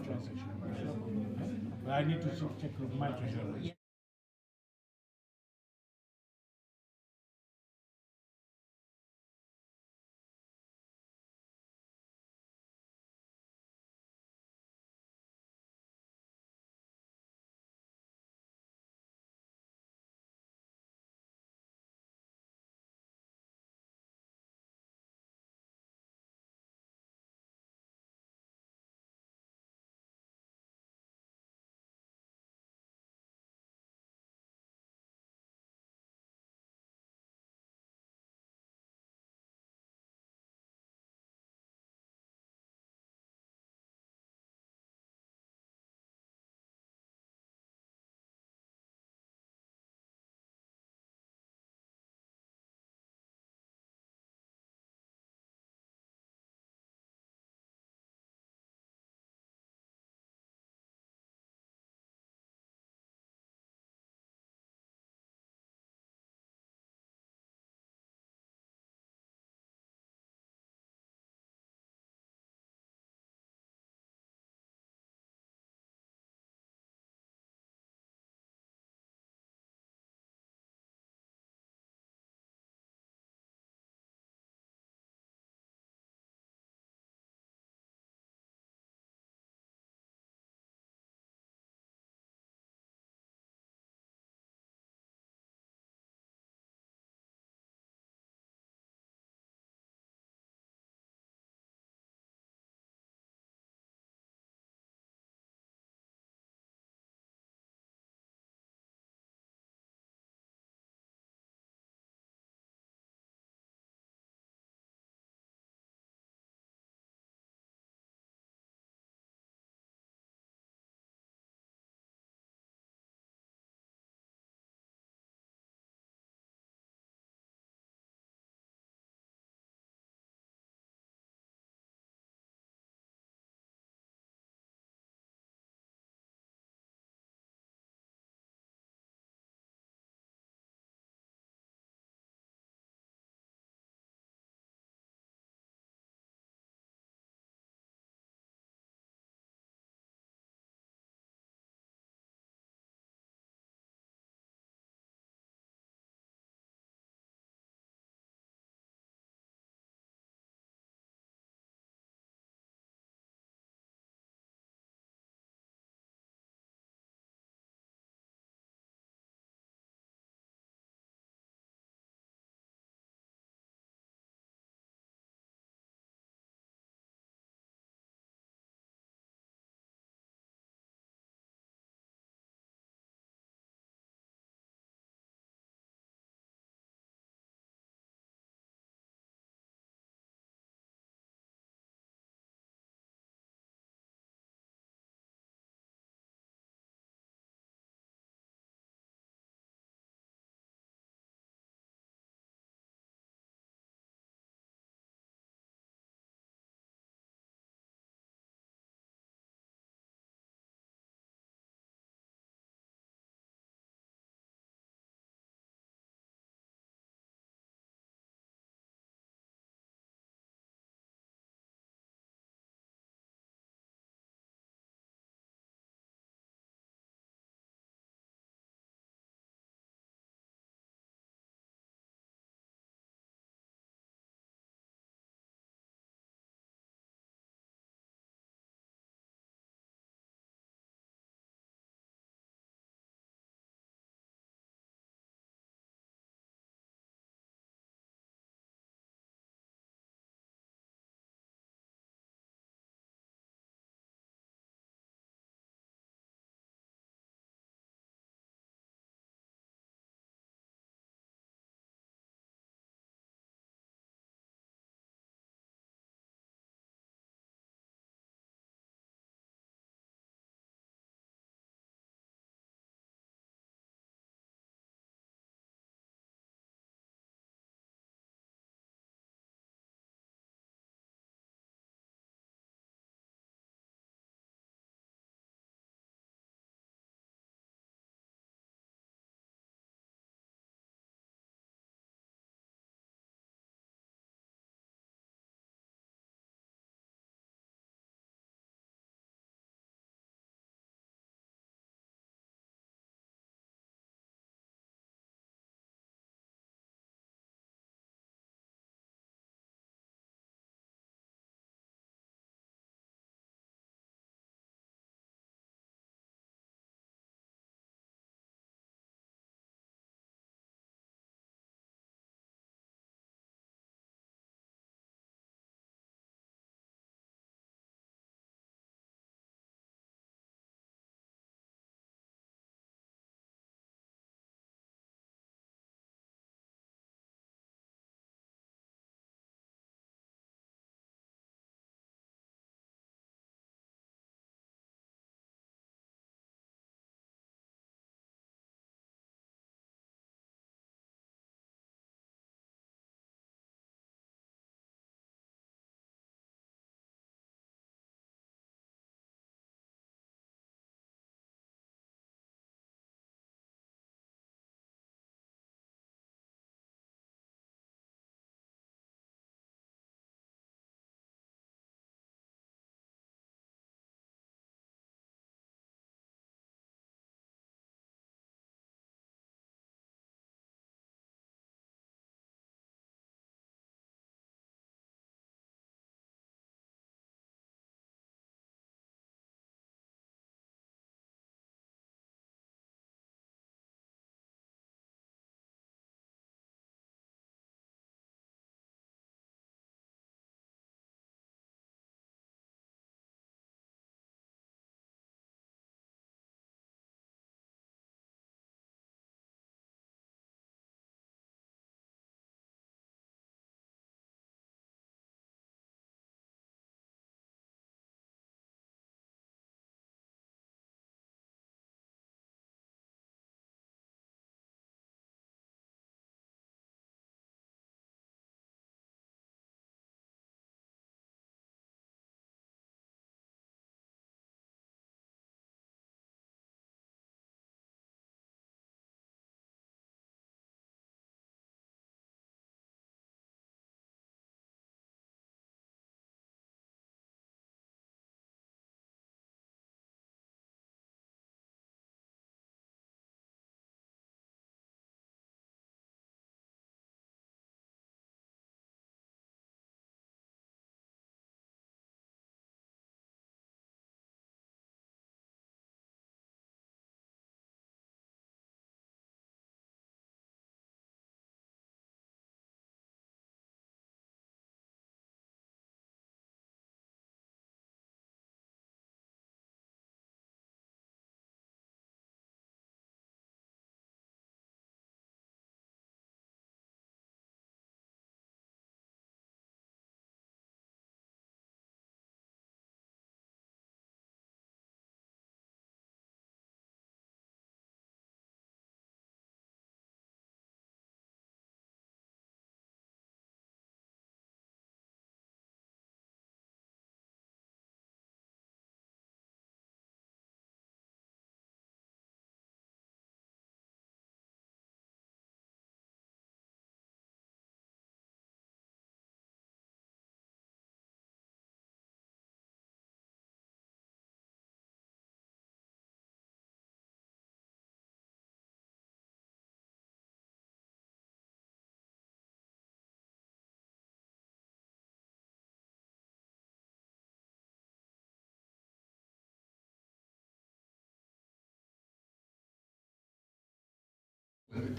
transaction myself. But I need to check with my treasurer.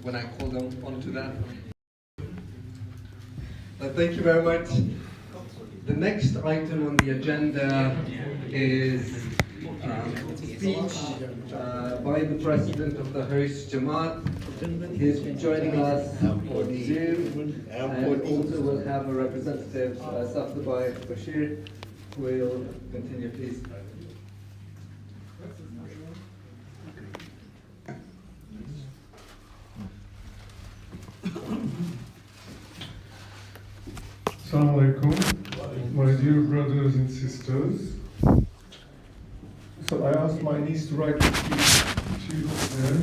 when I call them onto that. Thank you very much. The next item on the agenda is speech by the president of the host Jamaat. He's joining us on Zoom, and also we'll have a representative, Safdabai Bashir, who will continue, please. Assalamu alaikum, my dear brothers and sisters. So I asked my niece to write the speech there.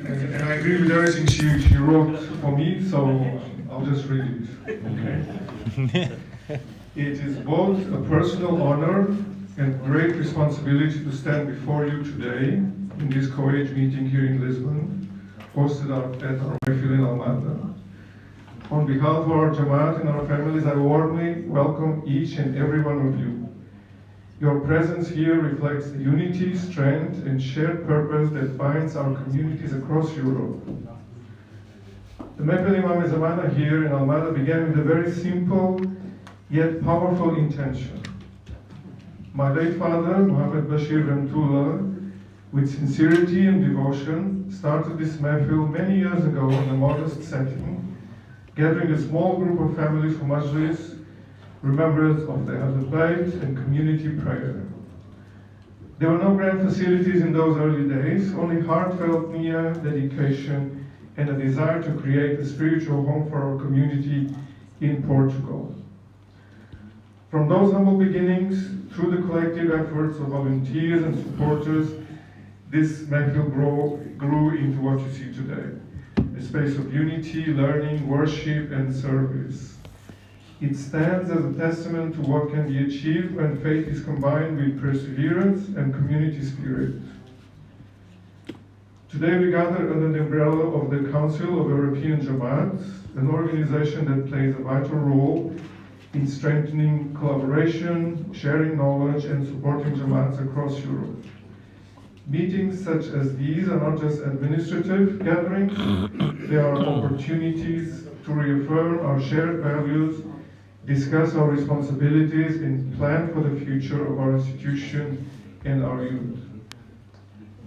And I agree with everything she wrote for me, so I'll just read it. Okay? It is both a personal honor and great responsibility to stand before you today in this CoEJ meeting here in Lisbon, hosted at our Mayfield in Almada. On behalf of our Jamaat and our families, I warmly welcome each and every one of you. Your presence here reflects the unity, strength, and shared purpose that binds our communities across Europe. The Mayfield Imam Zamana here in Almada began with a very simple yet powerful intention. My late father, Muhammad Bashir Ramtullah, with sincerity and devotion, started this Mayfield many years ago in a modest setting, gathering a small group of families for majlis, remembrance of the Ahlul Bayt, and community prayer. There were no grand facilities in those early days, only heartfelt niyyah, dedication, and a desire to create a spiritual home for our community in Portugal. From those humble beginnings, through the collective efforts of volunteers and supporters, this Mayfield grew into what you see today. A space of unity, learning, worship, and service. It stands as a testament to what can be achieved when faith is combined with perseverance and community spirit. Today we gather under the umbrella of the Council of European Jamaats, an organization that plays a vital role in strengthening collaboration, sharing knowledge, and supporting Jamaats across Europe. Meetings such as these are not just administrative gatherings, they are opportunities to reaffirm our shared values, discuss our responsibilities, and plan for the future of our institution and our youth.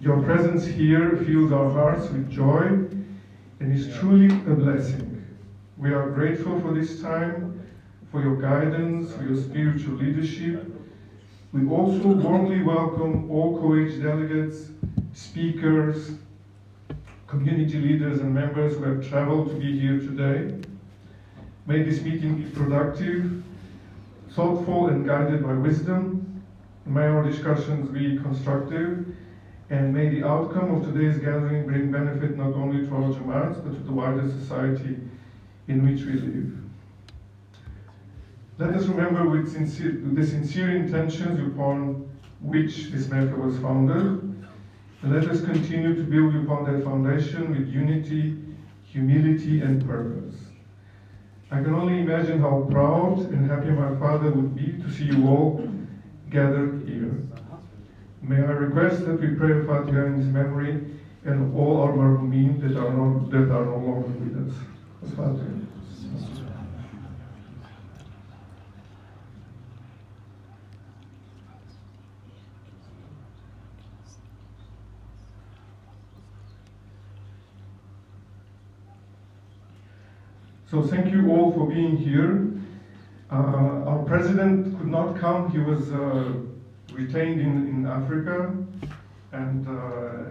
Your presence here fills our hearts with joy and is truly a blessing. We are grateful for this time, for your guidance, for your spiritual leadership. We also warmly welcome all CoEJ delegates, speakers, community leaders, and members who have traveled to be here today. May this meeting be productive, thoughtful, and guided by wisdom. May our discussions be constructive, and may the outcome of today's gathering bring benefit not only to our Jamaats, but to the wider society in which we live. Let us remember with the sincere intentions upon which this Mayfield was founded, and let us continue to build upon that foundation with unity, humility, and purpose. I can only imagine how proud and happy my father would be to see you all gathered here. May I request that we pray a Fatiha in his memory and of all our marhumin that are no longer with us. Fatiha. So thank you all for being here. Our president could not come. He was retained in Africa. And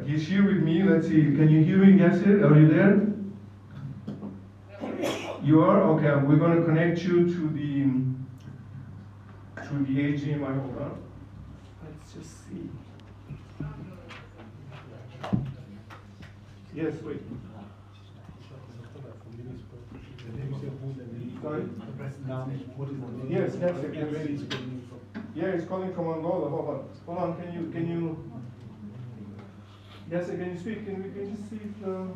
he's here with me. Let's see, can you hear me, Yasser? Are you there? You are? Okay, we're going to connect you to the HDMI. Hold on. Let's just see. Yes, wait. Sorry? Yes, yes, yes. Yeah, he's calling from Angola. Hold on. Can you? Yes, can you speak? Can you see the?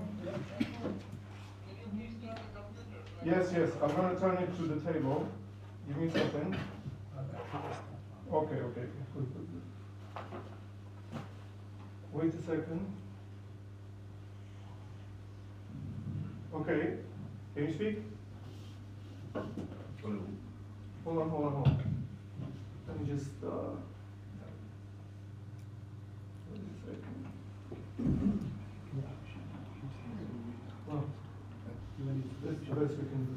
Yes. I'm gonna turn it to the table. Give me a second. Okay. Good. Wait a second. Okay. Can you speak? Hold on. Let me just, wait a second. Well, this is the best we can do.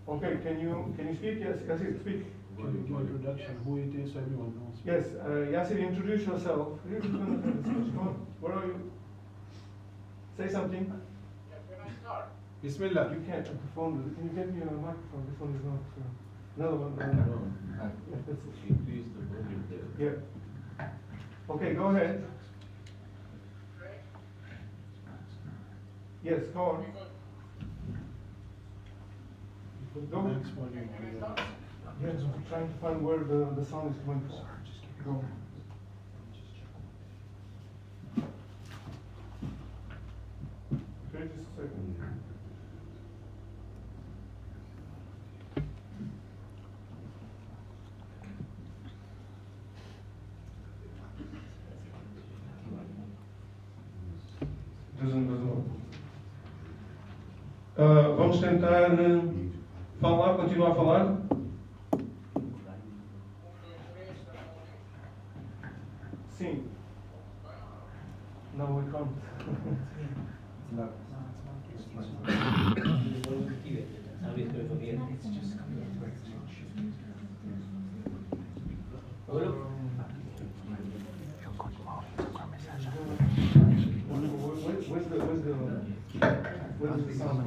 Okay, can you speak? Yes, Yasir, speak. Introduction, who it is, everyone knows. Yes, Yasir, introduce yourself. Come on, where are you? Say something. Bismillah. You can't, the phone, can you get me a microphone? This one is not, another one. Yeah, that's it. Increase the volume there. Yeah. Okay, go ahead. Yes, go on. Put Go. the next volume on your. Yes, I'm trying to find where the sound is coming from. Go. Okay, just a second. Doesn't. Vamos tentar falar, continuar a falar. Sim. No, we can't. Where's the sound?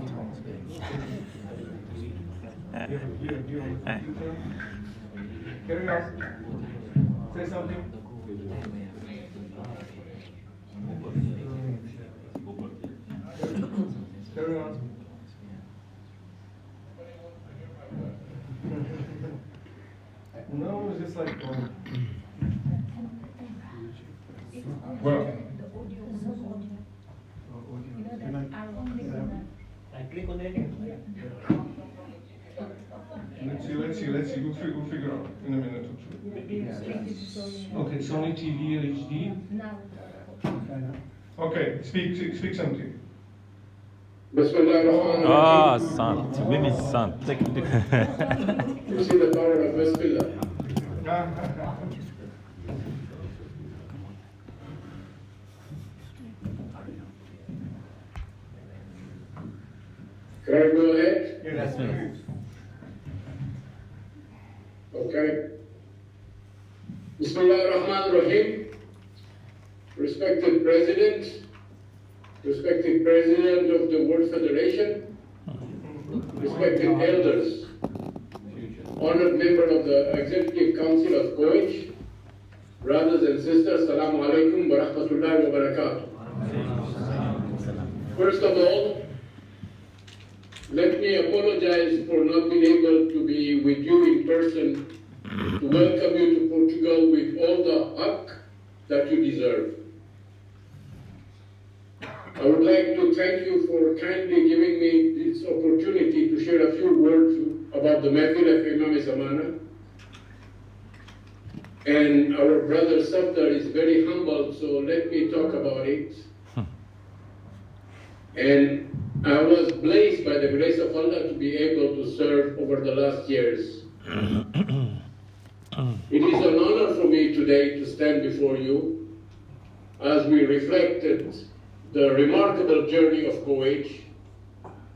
Carry on. Say something. Carry on. No, it's just like. Well. I click on it. Let's see. We'll figure out in a minute or two. Okay, Sony TV HD. Okay, speak something. Ah, sant. Women's sant. You see the power of Bismillah. Can I go ahead? Yes, please. Okay. Bismillah ar-Rahman ar-Rahim. Respected President of the World Federation, respected elders, honored member of the Executive Council of CoEJ, brothers and sisters, Assalamu alaikum wa rahmatullahi wa barakatuh. First of all, let me apologize for not being able to be with you in person to welcome you to Portugal with all the haqq that you deserve. I would like to thank you for kindly giving me this opportunity to share a few words about the Mehfil of Imam Zamana. And our brother Safdar is very humble, so let me talk about it. And I was blessed by the grace of Allah to be able to serve over the last years. It is an honor for me today to stand before you as we reflected the remarkable journey of CoEJ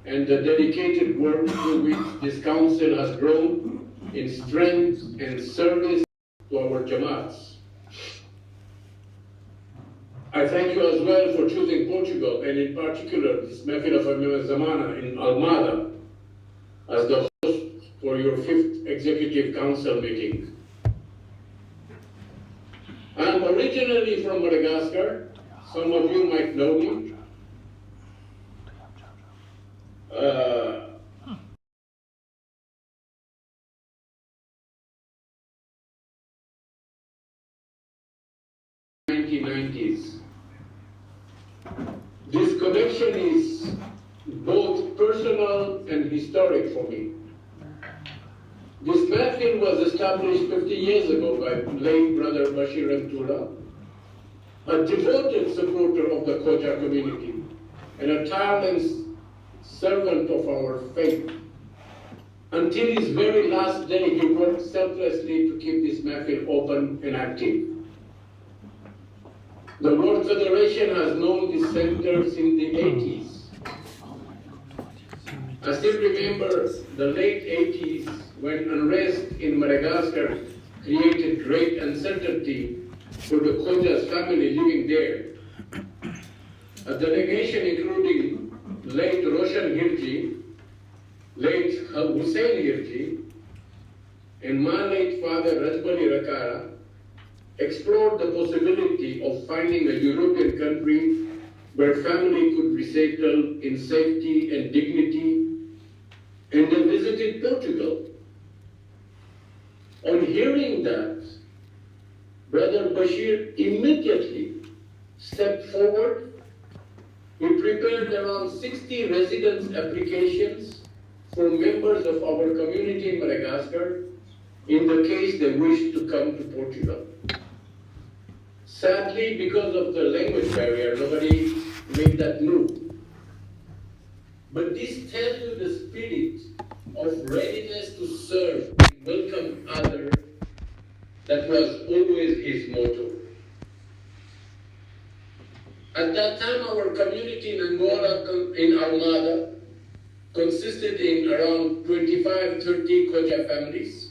and the dedicated work through which this council has grown in strength and service to our Jamaats. I thank you as well for choosing Portugal, and in particular this Mehfil of Imam Zamana in Almada as the host for your 5th Executive Council meeting. I am originally from Madagascar. Some of you might know me. In the 1990s. This connection is both personal and historic for me. This Mehfil was established 50 years ago by late brother Bashir Mtula, a devoted supporter of the Khoja community, and a tireless servant of our faith. Until his very last day, he worked selflessly to keep this mahfil open and active. The World Federation has known this center since the 80s. I still remember the late 80s when unrest in Madagascar created great uncertainty for the Khoja's family living there. A delegation including late Roshan Hirji, late Hussein Hirji, and my late father Rajbali Rakara explored the possibility of finding a European country where family could resettle in safety and dignity, and they visited Portugal. On hearing that, Brother Bashir immediately stepped forward. He prepared around 60 residence applications for members of our community in Madagascar in the case they wished to come to Portugal. Sadly, because of the language barrier, nobody made that move. But this tells you the spirit of readiness to serve and welcome others that was always his motto. At that time, our community in Angola, in Armada, consisted in around 25-30 Khoja families.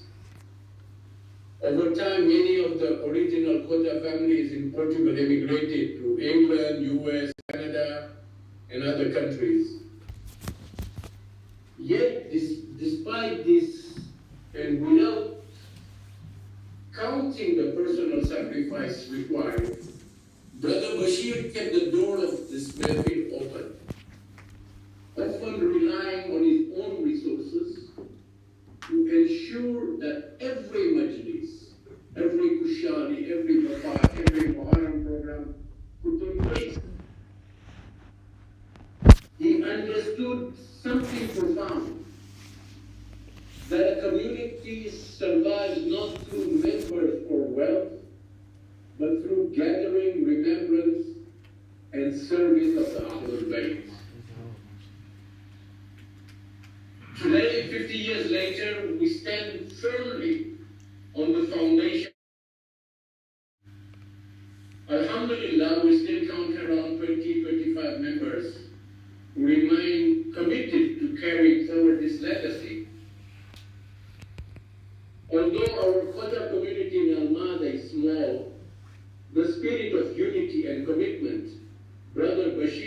Over time, many of the original Khoja families in Portugal emigrated to England, US, Canada, and other countries. Yet, despite this, and without counting the personal sacrifice required, Brother Bashir kept the door of this mahfil open, often relying on his own resources to ensure that every majlis, every kushali, every wafat, every Muharram program could take place. He understood something profound, that a community survives not through members or wealth, but through gathering, remembrance, and service of the Ahlul Bayt. Today, 50 years later, we stand firmly on the foundation. Alhamdulillah, we still count around 20-25 members who remain committed to carrying forward this legacy. Although our Khoja community in Almada is small, the spirit of unity and commitment, Brother Bashir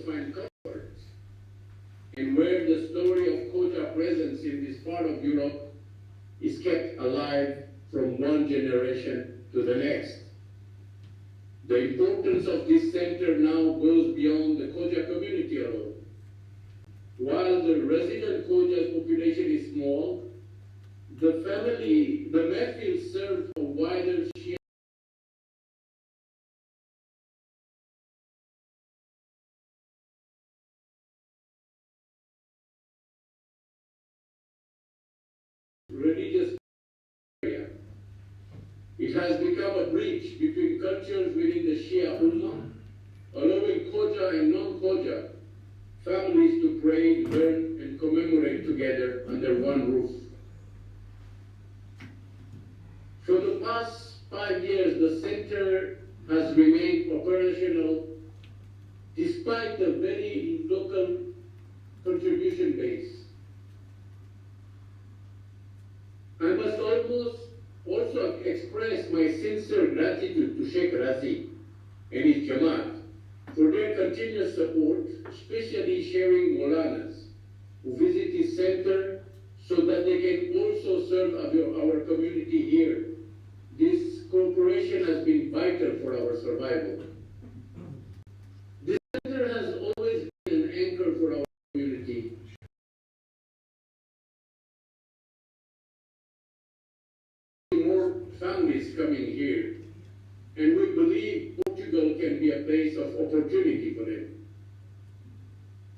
find comfort, and where the story of Khoja presence in this part of Europe is kept alive from one generation to the next. The importance of this center now goes beyond the Khoja community alone. While the resident Khoja's population is small, the mahfil serves a wider Shia religious area. It has become a bridge between cultures within the Shia Ummah, allowing Khoja and non-Khoja families to pray, learn, and commemorate together under one roof. For the past 5 years, the center has remained operational despite the very local contribution base. I must also express my sincere gratitude to Sheikh Razi and his Jamaat for their continuous support, especially sharing Maulanas who visit his center so that they can also serve our community here. This cooperation has been vital for our survival. This center has always been an anchor for our community. More families coming here. and we believe Portugal can be a place of opportunity for them.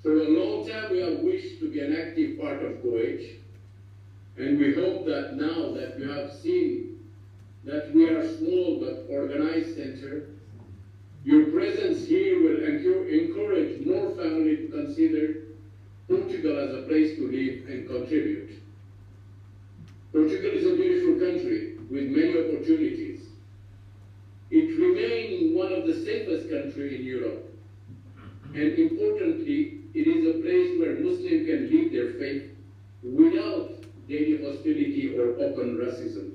For a long time, we have wished to be an active part of CoEJ, and we hope that now that we have seen that we are a small but organized center, your presence here will encourage more families to consider Portugal as a place to live and contribute. Portugal is a beautiful country with many opportunities. It remains one of the safest countries in Europe. And importantly, it is a place where Muslims can live their faith without daily hostility or open racism.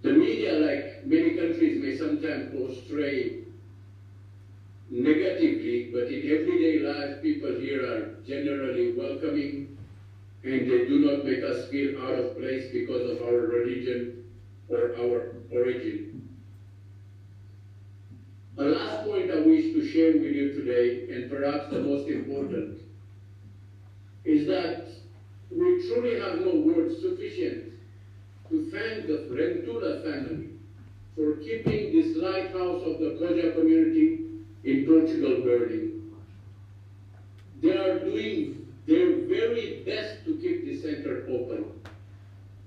The media, like many countries, may sometimes portray negatively, but in everyday life, people here are generally welcoming, and they do not make us feel out of place because of our religion or our origin. The last point I wish to share with you today, and perhaps the most important, is that we truly have no words sufficient to thank the Rentula family for keeping this lighthouse of the Koja community in Portugal burning. They are doing their very best to keep the center open,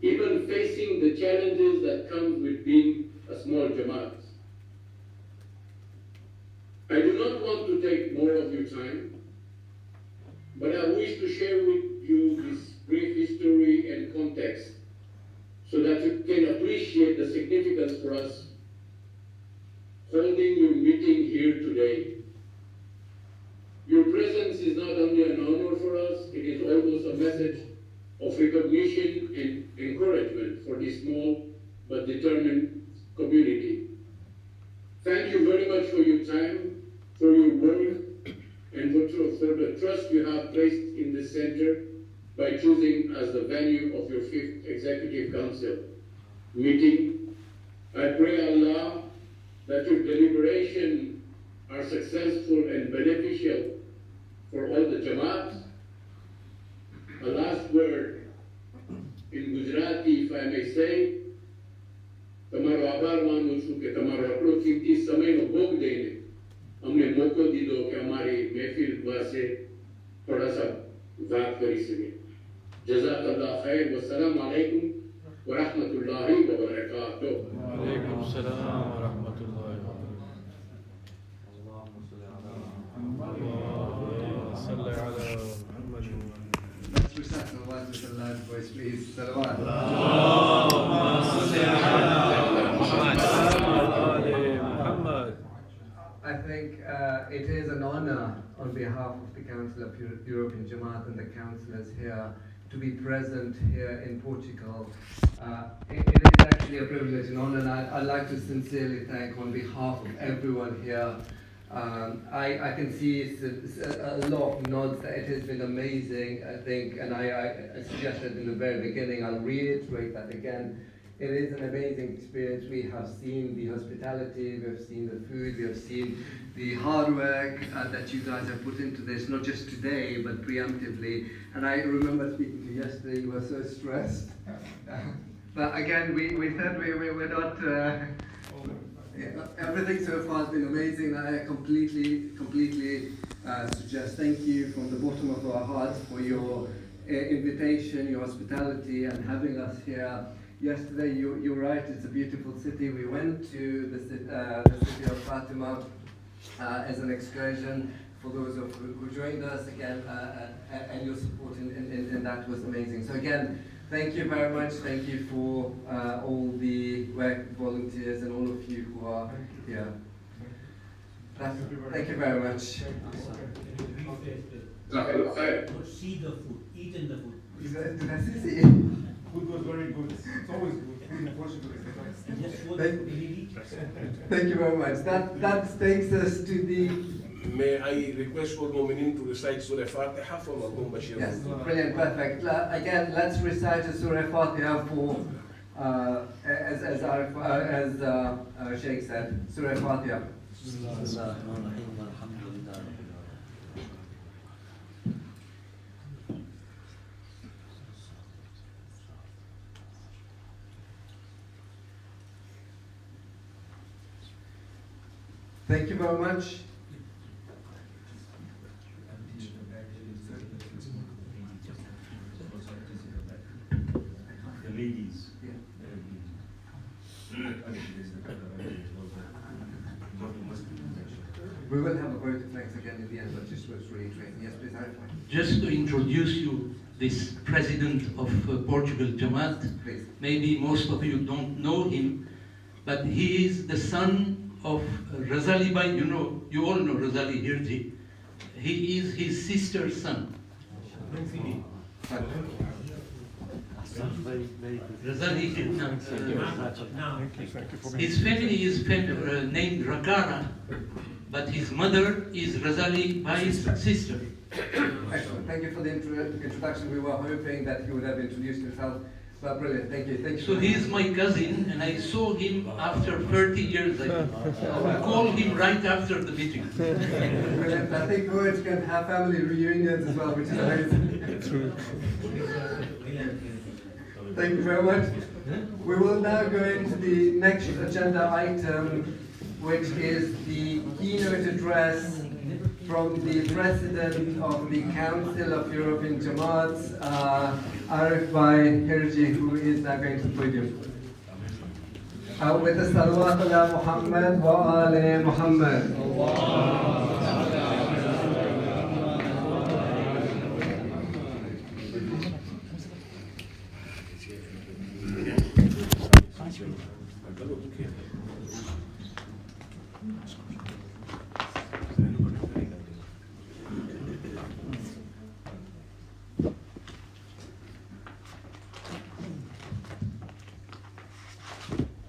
even facing the challenges that come with being a small Jamaat. I do not want to take more of your time, but I wish to share with you this brief history and context so that you can appreciate the significance for us holding your meeting here today. Your presence is not only an honor for us, it is almost a message of recognition and encouragement for this small but determined community. Thank you very much for your time, for your work, and for the trust you have placed in the center by choosing as the venue of your 5th Executive Council meeting. I pray Allah that your deliberations are successful and beneficial for all the Jamaats. A last word in Gujarati, if I may say, તમારો આભાર માનું છું કે તમારો આટલો કિંમતી સમયનો ભોગ દઈને અમને મોકો દીધો કે અમારી મહેફિલ પાસે થોડા સા વાત કરી શકે. જઝાકલ્લાહ ખૈર વસ્સલામ અલૈકુમ વરહમતુલ્લાહિ વબરકાતુહ. وعليكم السلام ورحمة الله وبركاته. اللهم صل على محمد. Let's recite salawat with a loud voice, please. Salawat. I think it is an honor on behalf of the Council of European Jamaat and the councillors here to be present here in Portugal. It is actually a privilege and honor, and I'd like to sincerely thank on behalf of everyone here. I can see a lot of nods that it has been amazing, I think, and I suggested in the very beginning, I'll reiterate that again. It is an amazing experience. We have seen the hospitality, we have seen the food, we have seen the hard work that you guys have put into this, not just today, but preemptively. And I remember speaking to you yesterday, you were so stressed. But again, we said we're not... everything so far has been amazing. I completely suggest thank you from the bottom of our hearts for your invitation, your hospitality, and having us here. Yesterday, you're right, it's a beautiful city. We went to the city of Fatima as an excursion. For those of who joined us again, and your support in that was amazing. So again, thank you very much. Thank you for all the work volunteers and all of you who are here. Thank you very much. See the food, eat in the food. Did I see? Food was very good. It's always good. Food in Portugal is the best. Just what really. Thank you very much. That takes us to the... May I request all Mu'minin to recite Surah Fatiha for Makum Bashir? Yes, brilliant, perfect. Again, let's recite Surah Fatiha for, as Sheikh said, Surah Fatiha. Thank you very much. The ladies. We will have a vote of thanks again at the end, but just was reiterating. Yes, please, Arif. Just to introduce you, this president of Portugal, Jamaat, Please. maybe most of you don't know him, but he is the son of Razali Bhai, you all know Razali Hirji. He is his sister's son. Razali his family is named Rakara, but his mother is Razali Bhai's sister. Excellent. Thank you for the introduction. We were hoping that you would have introduced yourself. But brilliant. Thank you. Thank you. So he is my cousin, and I saw him after 30 years. I called him right after the meeting. Brilliant. I think CoEJ can have family reunions as well, which is amazing. Thank you very much. We will now go into the next agenda item, which is the keynote address from the President of the Council of European Jamaats, Arif Bhai Hirji, who is now going to the podium. With the salawat ala Muhammad wa ali Muhammad.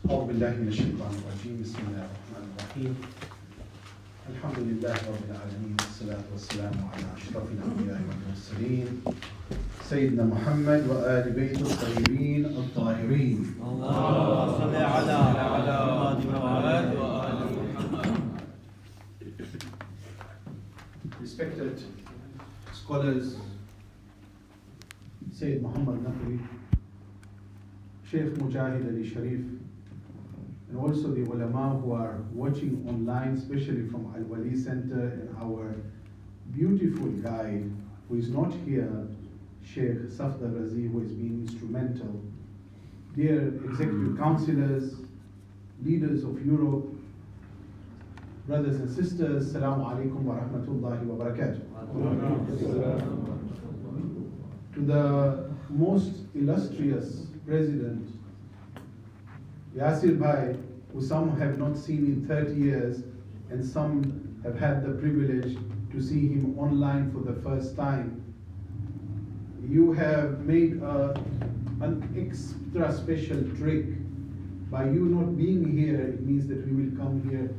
أعوذ بالله من الشيطان الرجيم بسم الله الرحمن الرحيم الحمد لله رب العالمين والصلاة والسلام على أشرف الأنبياء والمرسلين سيدنا محمد وآل بيت الطيبين الطاهرين اللهم صل على محمد وآل محمد. Respected scholars, Sayyid Muhammad Naqvi, Sheikh Mujahid Ali Sharif, and also the ulama who are watching online, especially from Al Wali Center, and our beautiful guide who is not here, Sheikh Safdar Razi, who has been instrumental. Dear executive councillors, leaders of Europe, brothers and sisters, Assalamu alaikum wa rahmatullahi wa barakatuh. To the most illustrious President Yasir Bhai, who some have not seen in 30 years, and some have had the privilege to see him online for the first time. You have made an extra special trick. By you not being here, it means that we will come here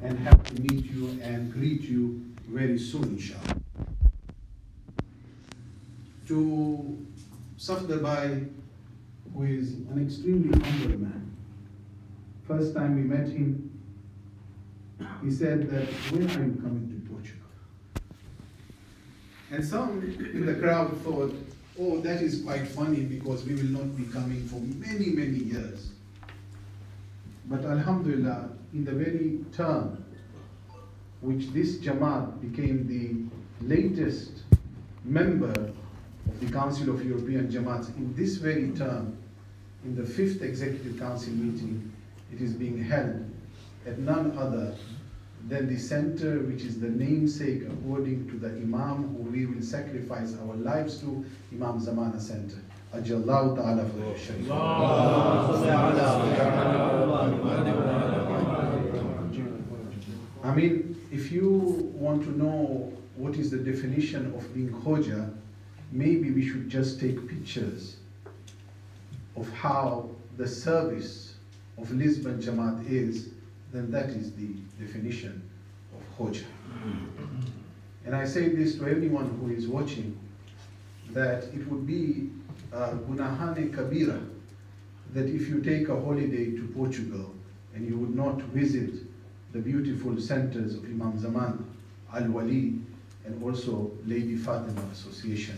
and have to meet you and greet you very soon, inshallah. To Safdar Bhai, who is an extremely humble man. First time we met him, he said that, when are you coming to Portugal? And some in the crowd thought, oh, that is quite funny because we will not be coming for many, many years. But Alhamdulillah, in the very term which this Jamaat became the latest member of the Council of European Jamaats, in this very term, in the 5th Executive Council meeting, it is being held at none other than the center which is the namesake according to the Imam who we will sacrifice our lives to, Imam Zamana Center. Ajallahu ta'ala for Sharif. I mean, if you want to know what is the definition of being Khoja, maybe we should just take pictures of how the service of Lisbon Jamaat is, then that is the definition of Khoja. And I say this to anyone who is watching, that it would be Gunahane Kabira, that if you take a holiday to Portugal and you would not visit the beautiful centers of Imam Zaman, Al-Wali, and also Lady Fatima Association.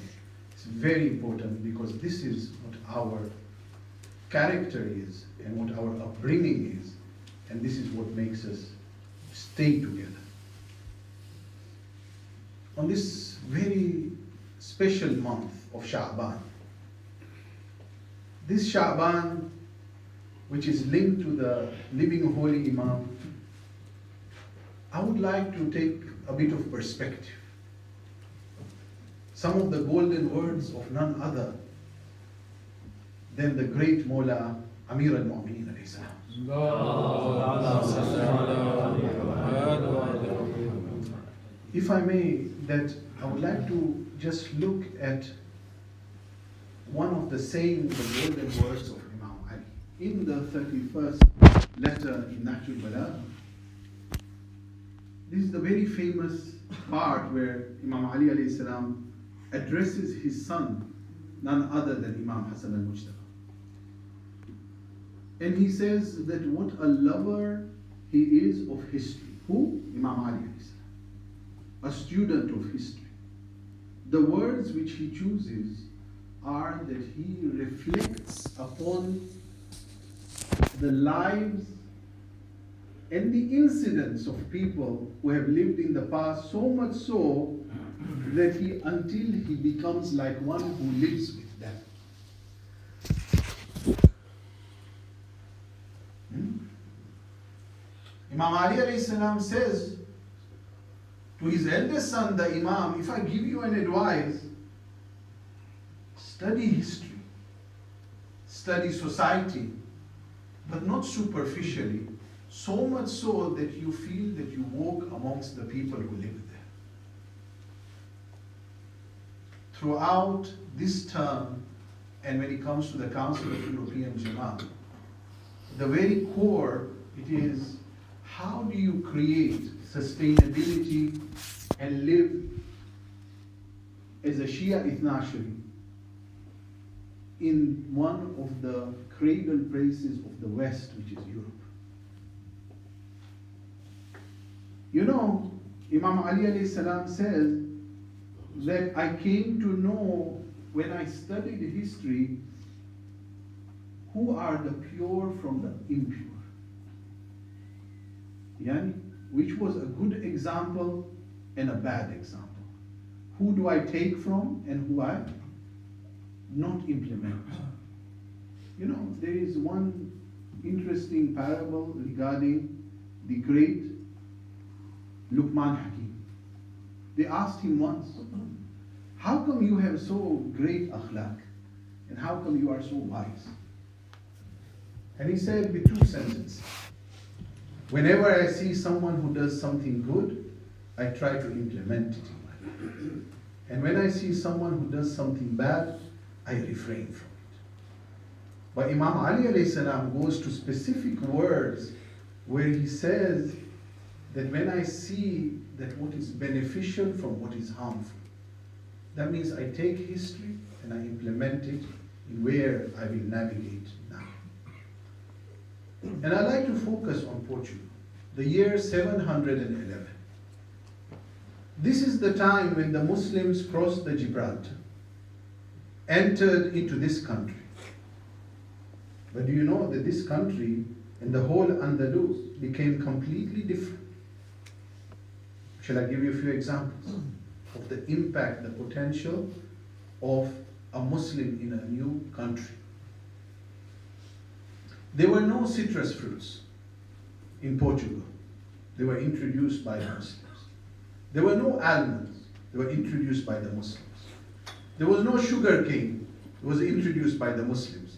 It's very important because this is what our character is and what our upbringing is, and this is what makes us stay together. On this very special month of Sha'ban, this Sha'ban, which is linked to the living holy Imam, I would like to take a bit of perspective. Some of the golden words of none other than the great Mawla Amir al-Mu'mineen alayhi salam. If I may, that I would like to just look at one of the sayings, the golden words of Imam Ali. In the 31st letter in Nahjul Balagha, this is the very famous part where Imam Ali alayhi salam addresses his son, none other than Imam Hassan al-Mujtaba. And he says that what a lover he is of history. Who? Imam Ali alayhi salam. A student of history. The words which he chooses are that he reflects upon the lives and the incidents of people who have lived in the past, so much so that until he becomes like one who lives with them. Imam Ali alayhi salam says to his eldest son, the Imam, if I give you an advice, study history, study society, but not superficially, so much so that you feel that you walk amongst the people who live there. Throughout this term, and when it comes to the Council of European Jamaat, the very core, it is how do you create sustainability and live as a Shia Ithna Ashari in one of the cradle places of the West, which is Europe. You know, Imam Ali alayhi salam says that I came to know when I studied history who are the pure from the impure. Yani, which was a good example and a bad example. Who do I take from and who I not implement? You know, there is one interesting parable regarding the great Luqman Hakim. They asked him once, how come you have so great akhlaq and how come you are so wise? And he said with two sentences. Whenever I see someone who does something good, I try to implement it in my life. And when I see someone who does something bad, I refrain from it. But Imam Ali alayhi salam goes to specific words where he says that when I see that what is beneficial from what is harmful, that means I take history and I implement it in where I will navigate now. And I like to focus on Portugal, the year 711. This is the time when the Muslims crossed the Gibraltar, entered into this country. But do you know that this country and the whole Andalus became completely different? Shall I give you a few examples of the impact, the potential of a Muslim in a new country? There were no citrus fruits in Portugal. They were introduced by the Muslims. There were no almonds. They were introduced by the Muslims. There was no sugar cane. It was introduced by the Muslims.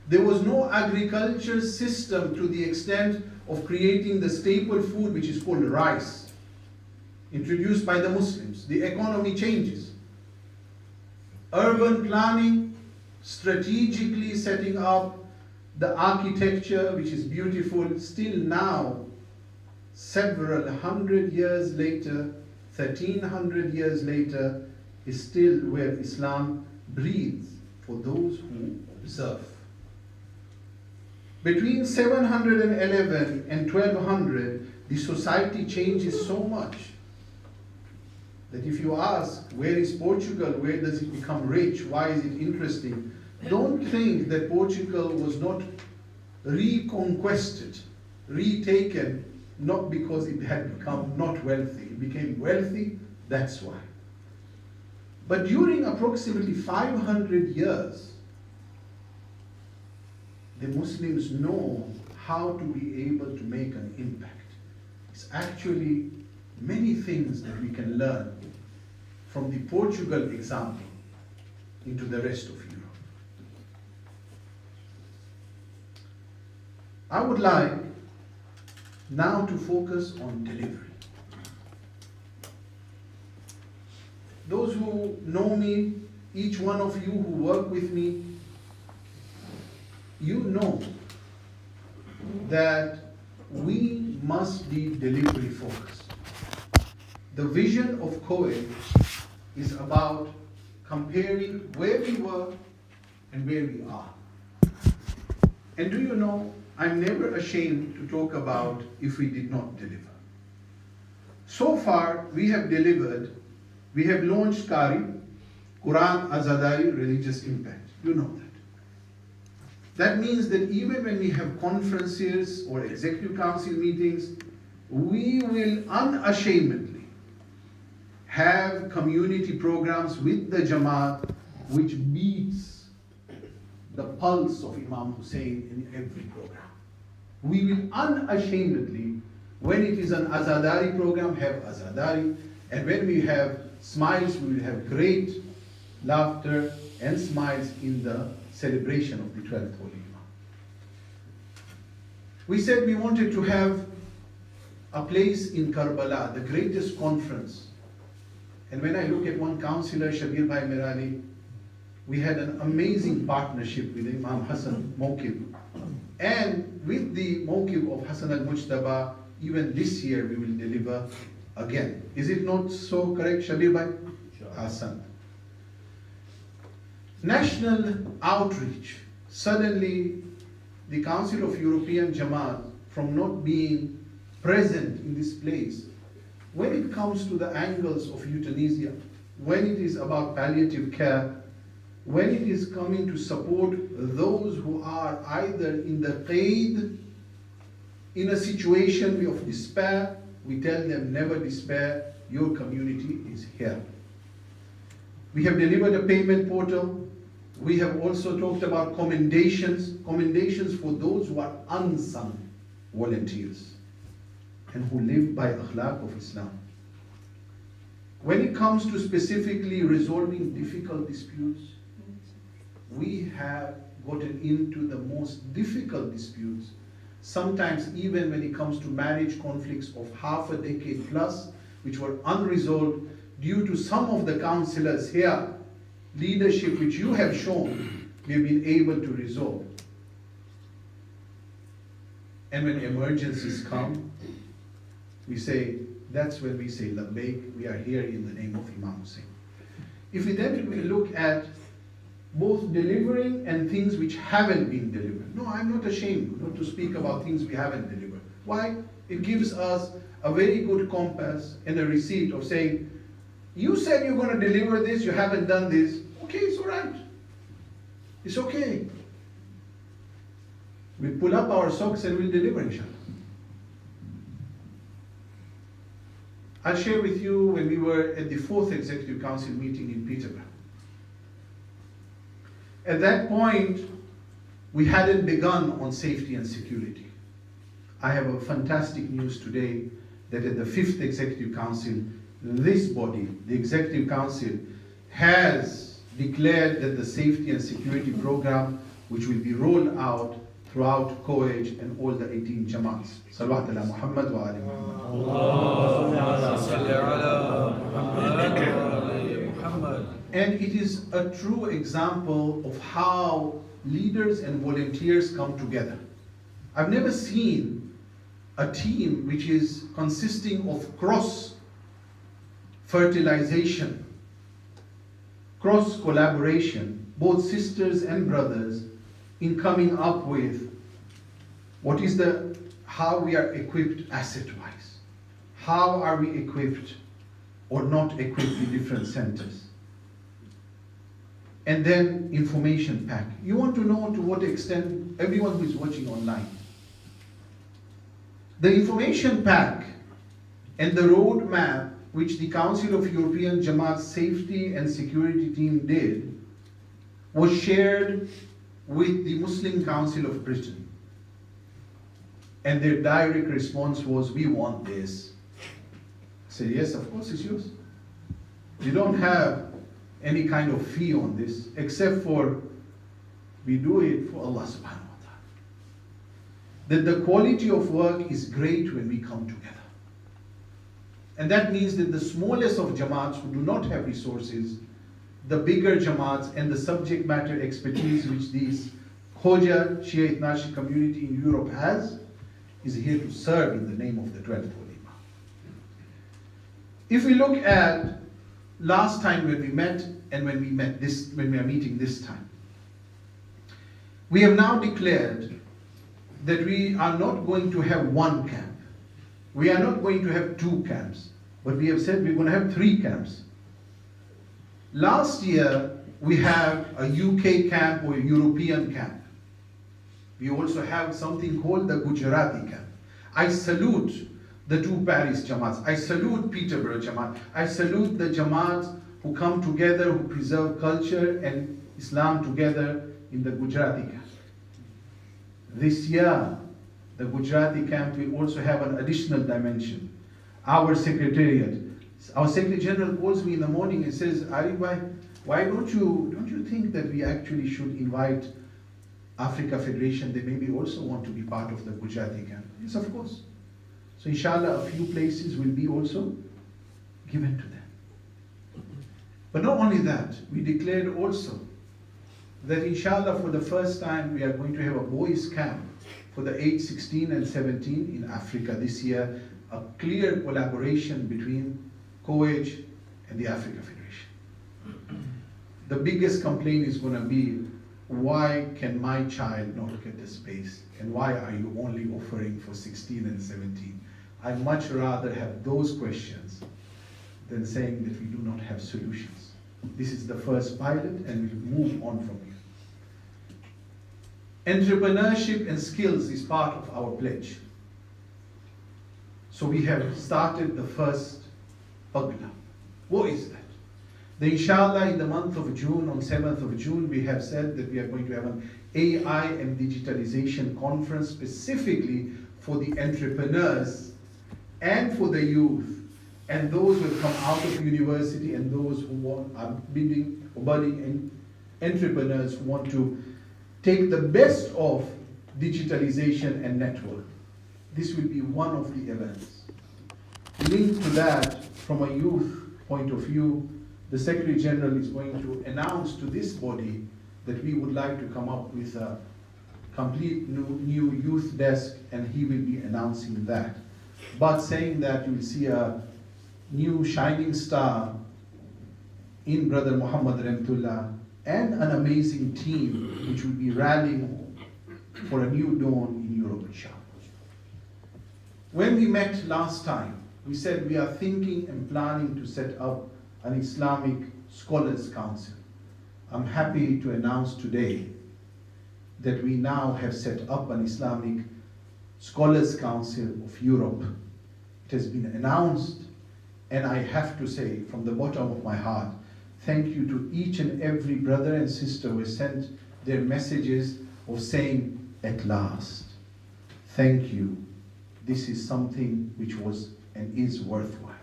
There was no agriculture system to the extent of creating the staple food which is called rice. Introduced by the Muslims. The economy changes. Urban planning, strategically setting up the architecture which is beautiful, still now, several hundred years later, 1300 years later, is still where Islam breathes for those who observe. Between 711 and 1200, the society changes so much that if you ask, where is Portugal? Where does it become rich? Why is it interesting? Don't think that Portugal was not reconquested, retaken not because it had become not wealthy. It became wealthy, that's why. But during approximately 500 years, the Muslims know how to be able to make an impact. It's actually many things that we can learn from the Portugal example into the rest of Europe. I would like now to focus on delivery. Those who know me, each one of you who work with me, you know that we must be delivery focused. The vision of CoEJ is about comparing where we were and where we are. And do you know, I'm never ashamed to talk about if we did not deliver. So far, we have delivered. We have launched Qari, Quran Azadari, Religious Impact. You know that. That means that even when we have conferences or executive council meetings, we will unashamedly have community programs with the Jamaat which beats the pulse of Imam Hussein in every program. We will unashamedly, when it is an Azadari program, have Azadari, and when we have smiles, we will have great laughter and smiles in the celebration of the 12th Holy Imam. We said we wanted to have a place in Karbala, the greatest conference. And when I look at one councillor, Shabir Bhai Mirali, we had an amazing partnership with Imam Hassan Mawqif. And with the Mawqif of Hassan al-Mujtaba, even this year we will deliver again. Is it not so correct, Shabir Bhai? Hassan. National outreach. Suddenly, the Council of European Jamaat, from not being present in this place, when it comes to the angles of euthanasia, when it is about palliative care, when it is coming to support those who are either in the qaid, in a situation of despair, we tell them never despair, your community is here. We have delivered a payment portal. We have also talked about commendations for those who are unsung volunteers and who live by akhlaq of Islam. When it comes to specifically resolving difficult disputes, we have gotten into the most difficult disputes, sometimes even when it comes to marriage conflicts of half a decade plus, which were unresolved due to some of the councillors here, leadership which you have shown, we have been able to resolve. And when emergencies come, we say, that's when we say, Labbaik, we are here in the name of Imam Hussein. If we then look at both delivering and things which haven't been delivered. No, I'm not ashamed not to speak about things we haven't delivered. Why? It gives us a very good compass and a receipt of saying, you said you're going to deliver this, you haven't done this. Okay, it's all right. It's okay. We pull up our socks and we'll deliver, inshallah. I'll share with you when we were at the 4th Executive Council meeting in Peterborough. At that point, we hadn't begun on safety and security. I have a fantastic news today that at the 5th Executive Council, this body, the Executive Council, has declared that the safety and security program, which will be rolled out throughout CoEJ and all the 18 Jamaats. Salawat ala Muhammad wa ali Muhammad. And it is a true example of how leaders and volunteers come together. I've never seen a team which is consisting of cross-fertilization, cross-collaboration, both sisters and brothers, in coming up with what is how we are equipped asset-wise. How are we equipped or not equipped in different centers? And then information pack. You want to know to what extent, everyone who is watching online, The information pack and the roadmap which the Council of European Jamaat Safety and Security Team did was shared with the Muslim Council of Britain. And their direct response was, we want this. I said, yes, of course it's yours. You don't have any kind of fee on this, except for we do it for Allah subhanahu wa ta'ala. That the quality of work is great when we come together. And that means that the smallest of Jamaats who do not have resources, the bigger Jamaats and the subject matter expertise which these Khoja Shia Itnashi community in Europe has, is here to serve in the name of the 12th Ulema. If we look at last time when we met and when we are meeting this time, we have now declared that we are not going to have one camp. We are not going to have 2 camps, but we have said we're going to have 3 camps. Last year, we have a UK camp or a European camp. We also have something called the Gujarati camp. I salute the 2 Paris Jamaats. I salute Peterborough Jamaat. I salute the Jamaats who come together, who preserve culture and Islam together in the Gujarati camp. This year, the Gujarati camp will also have an additional dimension. Our Secretariat. Our Secretary General calls me in the morning and says, Arif bhai, why don't you think that we actually should invite Africa Federation? They maybe also want to be part of the Gujarati camp. Yes, of course. So inshallah, a few places will be also given to them. But not only that, we declared also that inshallah for the first time we are going to have a boys camp for the age 16 and 17 in Africa this year, a clear collaboration between CoEJ and the Africa Federation. The biggest complaint is going to be, why can my child not get the space? And why are you only offering for 16 and 17? I'd much rather have those questions than saying that we do not have solutions. This is the first pilot and we'll move on from here. Entrepreneurship and skills is part of our pledge. So we have started the first Pagla. What is that? The inshallah in the month of June, on 7th of June, we have said that we are going to have an AI and digitalization conference specifically for the entrepreneurs and for the youth and those who have come out of university and those who are budding entrepreneurs who want to take the best of digitalization and network. This will be one of the events. Linked to that, from a youth point of view, the Secretary General is going to announce to this body that we would like to come up with a complete new youth desk, and he will be announcing that. But saying that, you will see a new shining star in Brother Muhammad Ramtullah and an amazing team which will be rallying for a new dawn in Europe, inshallah. When we met last time, we said we are thinking and planning to set up an Islamic Scholars Council. I'm happy to announce today that we now have set up an Islamic Scholars Council of Europe. It has been announced, and I have to say from the bottom of my heart, thank you to each and every brother and sister who has sent their messages of saying, at last, thank you. This is something which was and is worthwhile.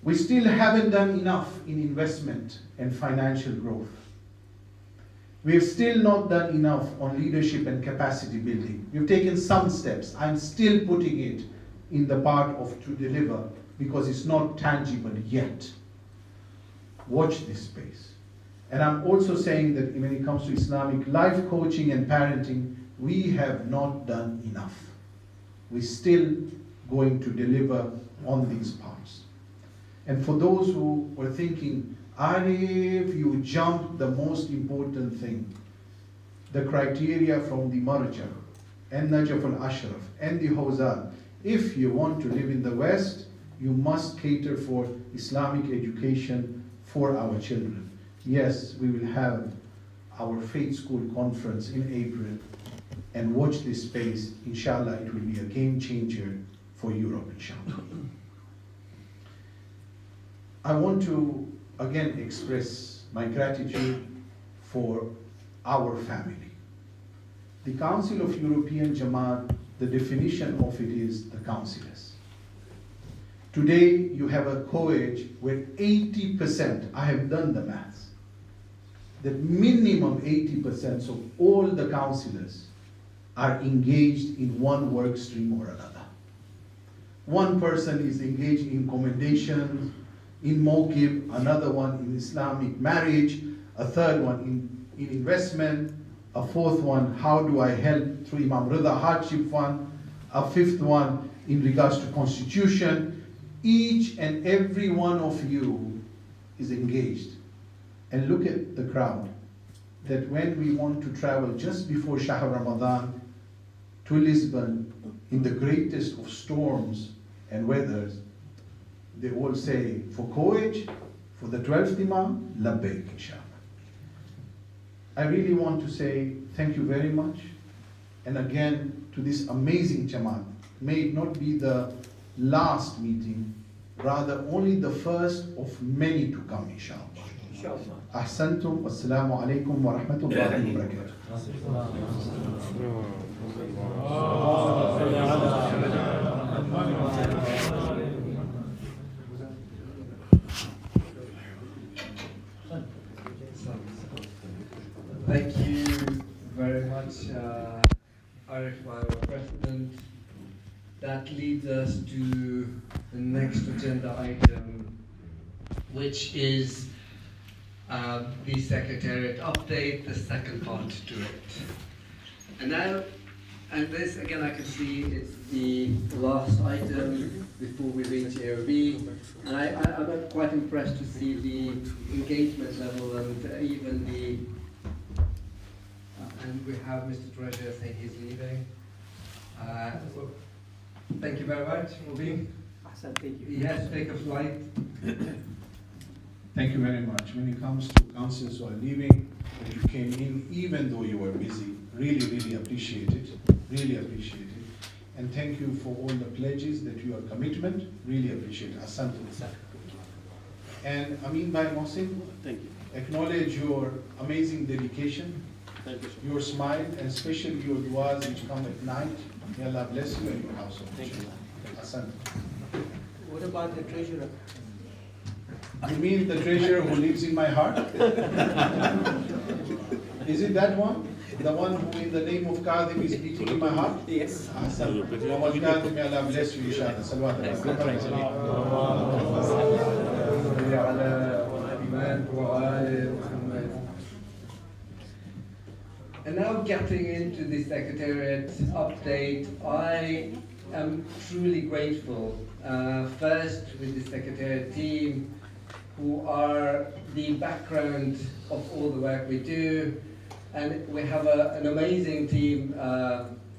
We still haven't done enough in investment and financial growth. We have still not done enough on leadership and capacity building. We've taken some steps. I'm still putting it in the part of to deliver because it's not tangible yet. Watch this space. And I'm also saying that when it comes to Islamic life coaching and parenting, we have not done enough. We're still going to deliver on these parts. And for those who were thinking, Arif, you jumped the most important thing, the criteria from the Marja and Najaf al-Ashraf and the Hawza. If you want to live in the West, you must cater for Islamic education for our children. Yes, we will have our Faith School conference in April. and watch this space. Inshallah, it will be a game changer for Europe, inshallah. I want to again express my gratitude for our family. The Council of European Jamaat, the definition of it is the councillors. Today you have a CoEJ where 80%, I have done the maths, that minimum 80% of all the councillors are engaged in one work stream or another. One person is engaged in commendation, in mawqib, another one in Islamic marriage, a third one in investment, a fourth one, how do I help through Imam Rida Hardship Fund, a fifth one in regards to constitution. Each and every one of you is engaged. And look at the crowd, that when we want to travel just before Shahr Ramadan to Lisbon, in the greatest of storms and weathers, they all say, for CoEJ, for the 12th Imam, labbaik, inshallah. I really want to say thank you very much. And again, to this amazing Jamaat, may it not be the last meeting, rather only the first of many to come, inshallah. Ahsantum, wassalamu alaikum wa rahmatullahi wa barakatuh. Thank you very much, Arif, our President. That leads us to the next agenda item, which is the Secretariat update, the second part to it. And now, and this again I can see it's the last item before we reach AOB. And I'm quite impressed to see the engagement level and even the and we have Mr. Treasurer saying he's leaving. Thank you very much, Mubin. He has to take a flight. Thank you very much. When it comes to councillors who are leaving, that you came in, even though you were busy, really, really appreciate it. Really appreciate it. And thank you for all the pledges, that your commitment, really appreciate it. Asante. And Amin Bhai Mohsin, thank you. Acknowledge your amazing dedication, your smile, and especially your duas which come at night. May Allah bless you and your household. Thank you. Asante. What about the treasurer? You mean the treasurer who lives in my heart? Is it that one? The one who in the name of Kadhim is beating in my heart? Yes. Awesome. Kadhim, may Allah bless you, inshallah. Salawat. And now getting into the Secretariat update, I am truly grateful, first with the Secretariat team, who are the background of all the work we do. And we have an amazing team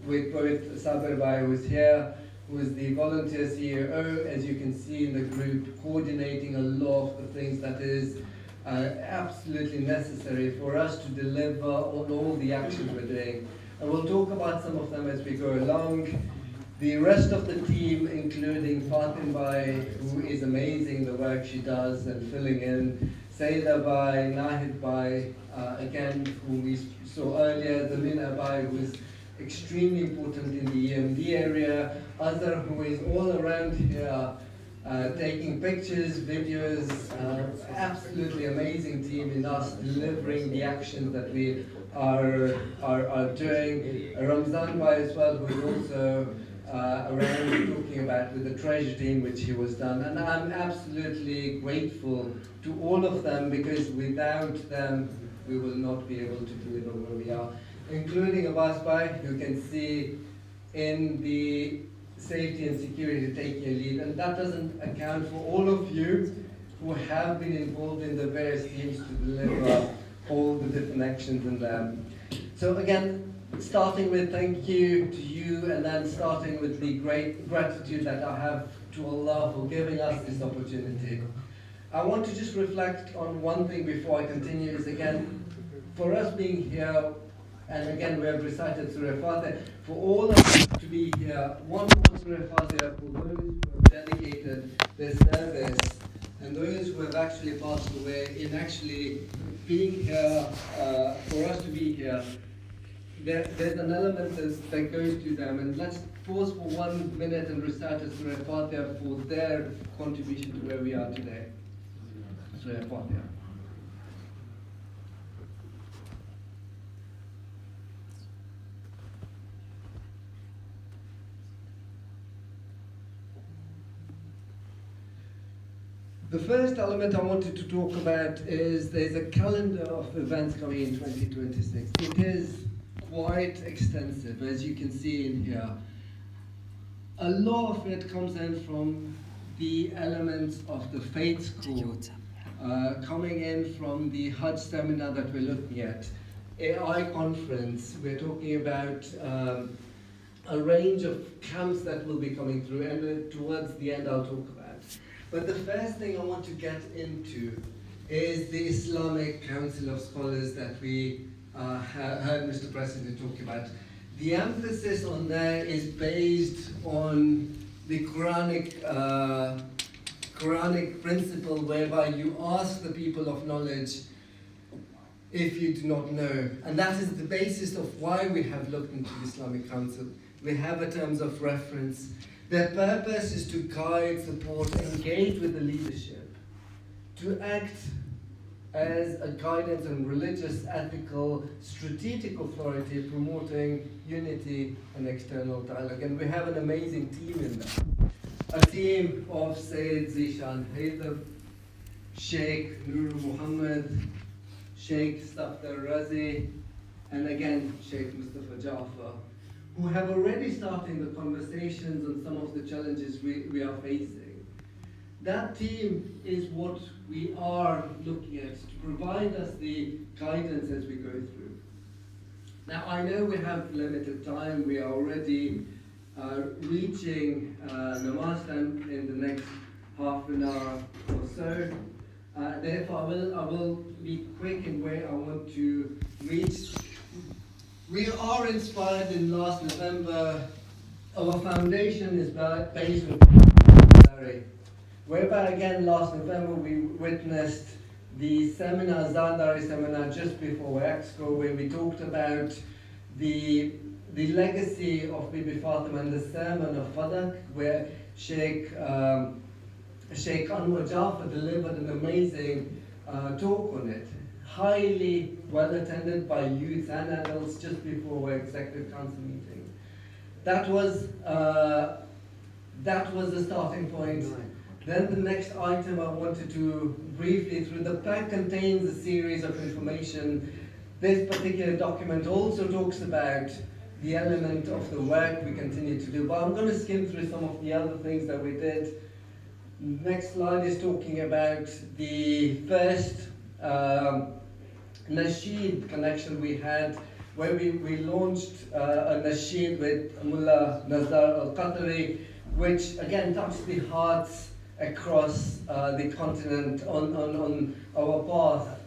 with both Sabir Bhai, who is here, who is the volunteer CEO, as you can see in the group, coordinating a lot of the things that is absolutely necessary for us to deliver on all the actions we're doing. And we'll talk about some of them as we go along. The rest of the team, including Fatim Bhai, who is amazing the work she does and filling in, Saida Bhai, Nahid Bhai, again, who we saw earlier, Zamina Bhai, who is extremely important in the EMD area, Azhar, who is all around here, taking pictures, videos, absolutely amazing team in us delivering the actions that we are doing. Ramzan Bhai as well, who is also around talking about with the treasure team, which he was done. And I'm absolutely grateful to all of them, because without them, we will not be able to deliver where we are. Including Abbas Bhai, who can see in the safety and security taking a lead. And that doesn't account for all of you who have been involved in the various teams to deliver all the different actions in them. So again, starting with thank you to you, and then starting with the great gratitude that I have to Allah for giving us this opportunity. I want to just reflect on one thing before I continue, is again, for us being here and again we have recited Surah Fatiha. For all of us to be here, one more Surah Fatiha for those who have dedicated their service and those who have actually passed away in actually being here, for us to be here. There's an element that goes to them, and let's pause for 1 minute and recite a Surah Fatiha for their contribution to where we are today. Surah Fatiha. The first element I wanted to talk about is there's a calendar of events coming in 2026. It is quite extensive, as you can see in here. A lot of it comes in from the elements of the faith school, coming in from the Hajj seminar that we're looking at, AI conference, we're talking about a range of camps that will be coming through, and towards the end I'll talk about. But the first thing I want to get into is the Islamic Council of Scholars that we heard Mr. President talk about. The emphasis on there is based on the Quranic principle whereby you ask the people of knowledge if you do not know. And that is the basis of why we have looked into the Islamic Council. We have a terms of reference. Their purpose is to guide, support, engage with the leadership, to act as a guidance and religious, ethical, strategic authority promoting unity and external dialogue. And we have an amazing team in there. A team of Sayyid Zishan Haitham, Sheikh Nur Muhammad, Sheikh Safdar Razi, and again Sheikh Mustafa Jafar, who have already started the conversations on some of the challenges we are facing. That team is what we are looking at to provide us the guidance as we go through. Now I know we have limited time, we are already reaching namaz time in the next half an hour or so. Therefore I will be quick in where I want to reach. We are inspired in last November. Our foundation is based on whereby again last November we witnessed the seminar, Zandari seminar just before Expo, where we talked about the legacy of Bibi Fatima and the sermon of Fadak, where Sheikh Anwar Jafar delivered an amazing talk on it. Highly well attended by youth and adults just before our executive council meeting. That was the starting point. Then the next item I wanted to briefly through the pack contains a series of information. This particular document also talks about the element of the work we continue to do, but I'm going to skim through some of the other things that we did. Next slide is talking about the first Nasheed connection we had, where we launched a Nasheed with Mullah Nazar al-Qatari, which again touched the hearts across the continent on our path,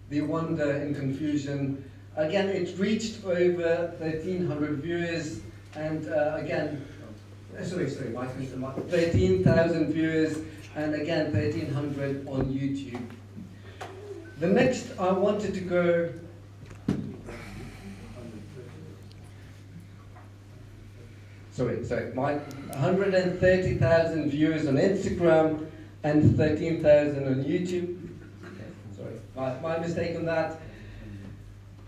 the wonder in confusion. Again, it reached over 1,300 viewers, and again, 13,000 viewers, and again 1,300 on YouTube. The next I wanted to go my 130,000 viewers on Instagram and 13,000 on YouTube. My mistake on that.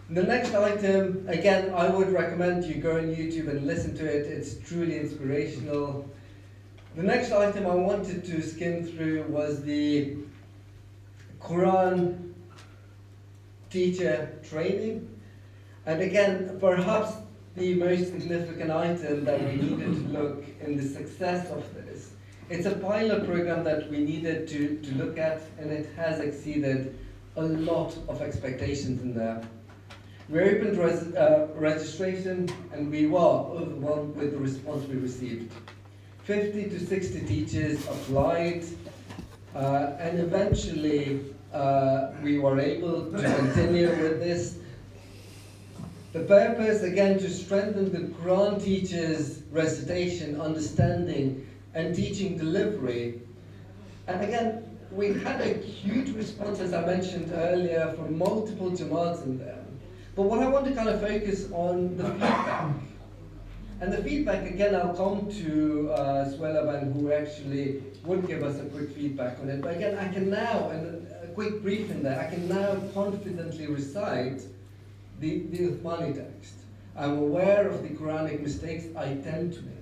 The next item, again, I would recommend you go on YouTube and listen to it. It's truly inspirational. The next item I wanted to skim through was the Quran teacher training. And again, perhaps the most significant item that we needed to look in the success of this. It's a pilot program that we needed to look at, and it has exceeded a lot of expectations in there. We opened registration, and we were overwhelmed with the response we received. 50 to 60 teachers applied, and eventually we were able to continue with this. The purpose, again, to strengthen the Quran teachers' recitation, understanding, and teaching delivery. And again, we've had a huge response, as I mentioned earlier, from multiple Jamaats in there. But what I want to kind of focus on the feedback. And the feedback, again, I'll come to Swelaban, who actually would give us a quick feedback on it. But again, I can now, and a quick brief in there, I can now confidently recite the Uthmani text. I'm aware of the Quranic mistakes I tend to make.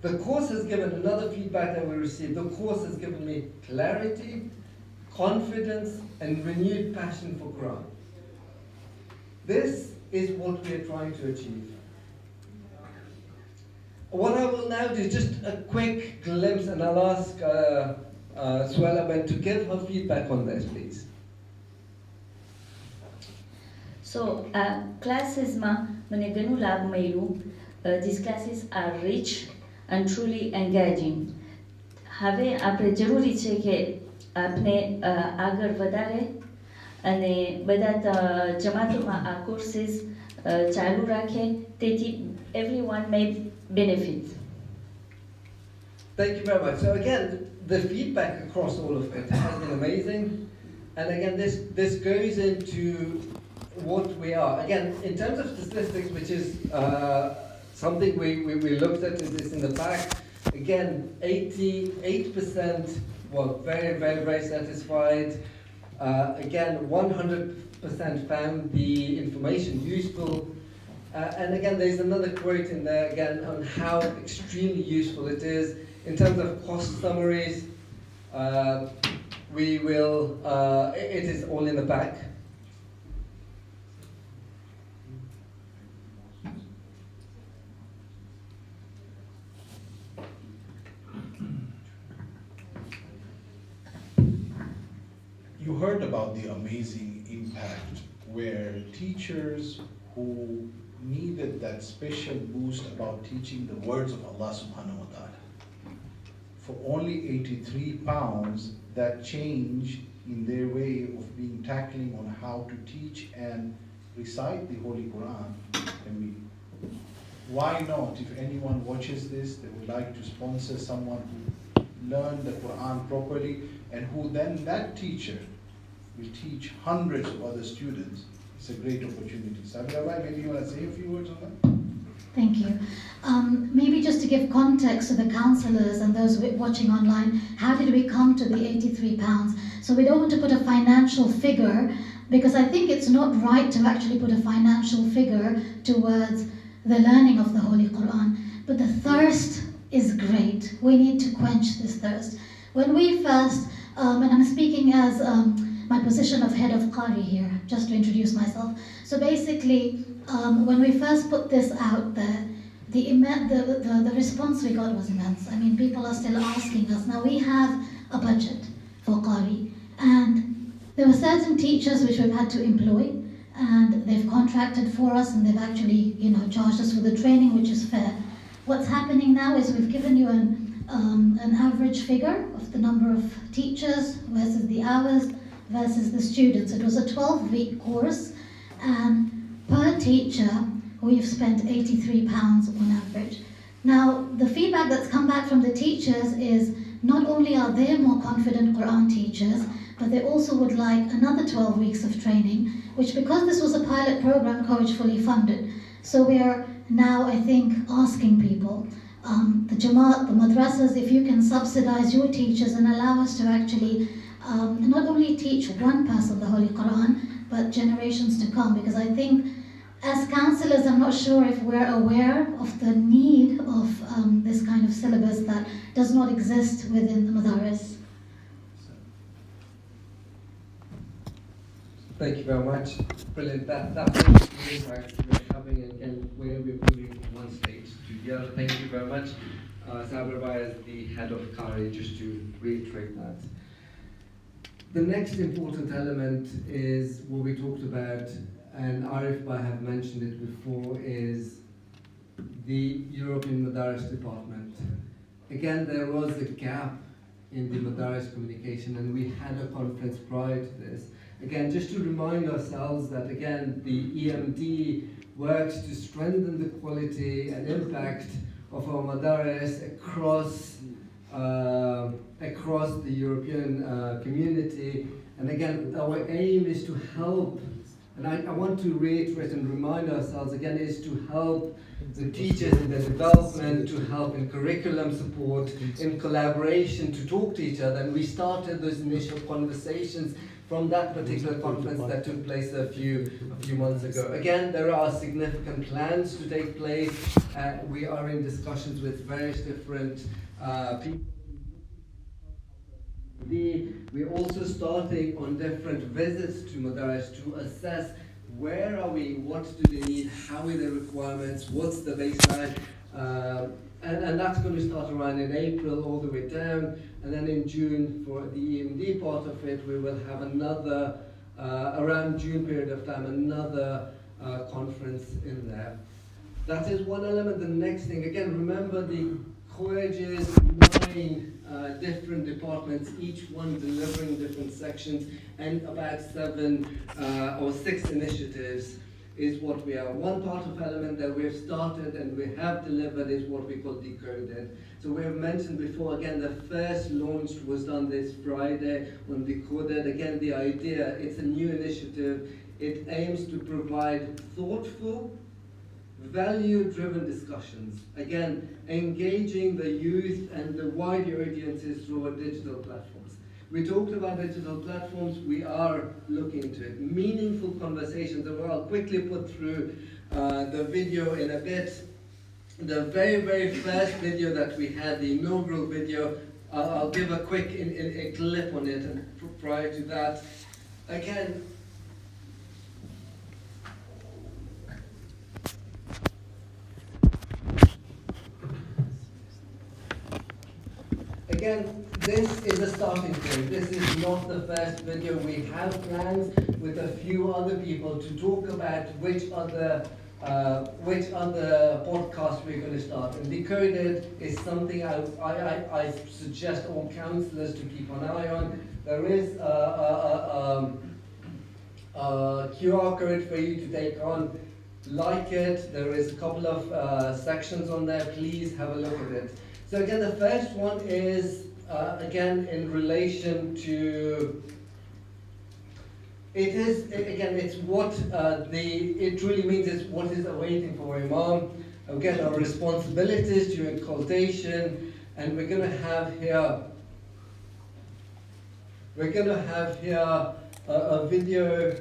The course has given another feedback that we received. The course has given me clarity, confidence, and renewed passion for Quran. This is what we are trying to achieve. What I will now do is just a quick glimpse, and I'll ask Swelaban to give her feedback on this, please. So, classes ma meneganu lab mailu. These classes are rich and truly engaging. હવે આપણે જરૂરી છે કે આપણે આગળ વધારે અને બધા જમાતોમાં આ કોર્સીસ ચાલુ રાખે તેથી everyone may benefit. Thank you very much. So again, the feedback across all of it has been amazing. And again, this goes into what we are. Again, in terms of statistics, which is something we looked at, is this in the back. Again, 88% were very, very, very satisfied. Again, 100% found the information useful. And again, there's another quote in there, again, on how extremely useful it is. In terms of cost summaries, we will, it is all in the back. You heard about the amazing impact where teachers who needed that special boost about teaching the words of Allah subhanahu wa ta'ala. For only 83 pounds, that change in their way of being tackling on how to teach and recite the Holy Quran can be. Why not, if anyone watches this, they would like to sponsor someone who learned the Quran properly and who then that teacher will teach hundreds of other students. It's a great opportunity. Sabira, maybe you want to say a few words on that? Thank you. Maybe just to give context to the councillors and those watching online, how did we come to the 83 pounds? So we don't want to put a financial figure because I think it's not right to actually put a financial figure towards the learning of the Holy Quran. But the thirst is great. We need to quench this thirst. When we first, and I'm speaking as my position of head of Qari here, just to introduce myself. So basically, when we first put this out there, the response we got was immense. I mean, people are still asking us. Now we have a budget for Qari, and there were certain teachers which we've had to employ, and they've contracted for us, and they've actually, charged us for the training, which is fair. What's happening now is we've given you an average figure of the number of teachers versus the hours versus the students. It was a 12-week course, and per teacher, we've spent £83 on average. Now, the feedback that's come back from the teachers is not only are they more confident Quran teachers, but they also would like another 12 weeks of training, which because this was a pilot program, CoEJ fully funded. So we are now, I think, asking people, the Jamaat, the madrasas, if you can subsidize your teachers and allow us to actually not only teach one person the Holy Quran, but generations to come. Because I think as councillors, I'm not sure if we're aware of the need of this kind of syllabus that does not exist within the madaris. Thank you very much. Brilliant. That was the impact we're having and where we're moving from one stage to the other. Thank you very much. Sabir Bhai is the head of CoEJ, just to reiterate that. The next important element is what we talked about, and Arif Bhai have mentioned it before, is the European Madaris department. Again, there was a gap in the Madaris communication, and we had a conference prior to this. Again, just to remind ourselves that again, the EMD works to strengthen the quality and impact of our madaris across the European community. And again, our aim is to help, and I want to reiterate and remind ourselves again, is to help the teachers in their development, to help in curriculum support, in collaboration, to talk to each other. And we started those initial conversations from that particular conference that took place a few months ago. Again, there are significant plans to take place. We are in discussions with various different people. We're also starting on different visits to madaris to assess where are we, what do they need, how are the requirements, what's the baseline, and that's going to start around in April all the way down, and then in June for the EMD part of it, we will have another, around June period of time, another conference in there. That is one element. The next thing, again, remember the CoEJ's 9 different departments, each one delivering different sections, and about 7 or 6 initiatives is what we are. One part of element that we have started and we have delivered is what we call Decoded. So we have mentioned before, again, the first launch was done this Friday on Decoded. Again, the idea, it's a new initiative. It aims to provide thoughtful, value-driven discussions. Again, engaging the youth and the wider audiences through our digital platforms. We talked about digital platforms, we are looking into it. Meaningful conversations, and I'll quickly put through the video in a bit. The very, very first video that we had, the inaugural video, I'll give a quick a clip on it, and prior to that, again, this is a starting point. This is not the first video. We have plans with a few other people to talk about which other podcasts we're going to start. And Decoded is something I suggest all councillors to keep an eye on. There is a QR code for you to take on. Like it. There is a couple of sections on there. Please have a look at it. So again, the first one is, again, in relation to, it's what it really means is what is awaiting for Imam. Again, our responsibilities during consultation, and we're going to have here a video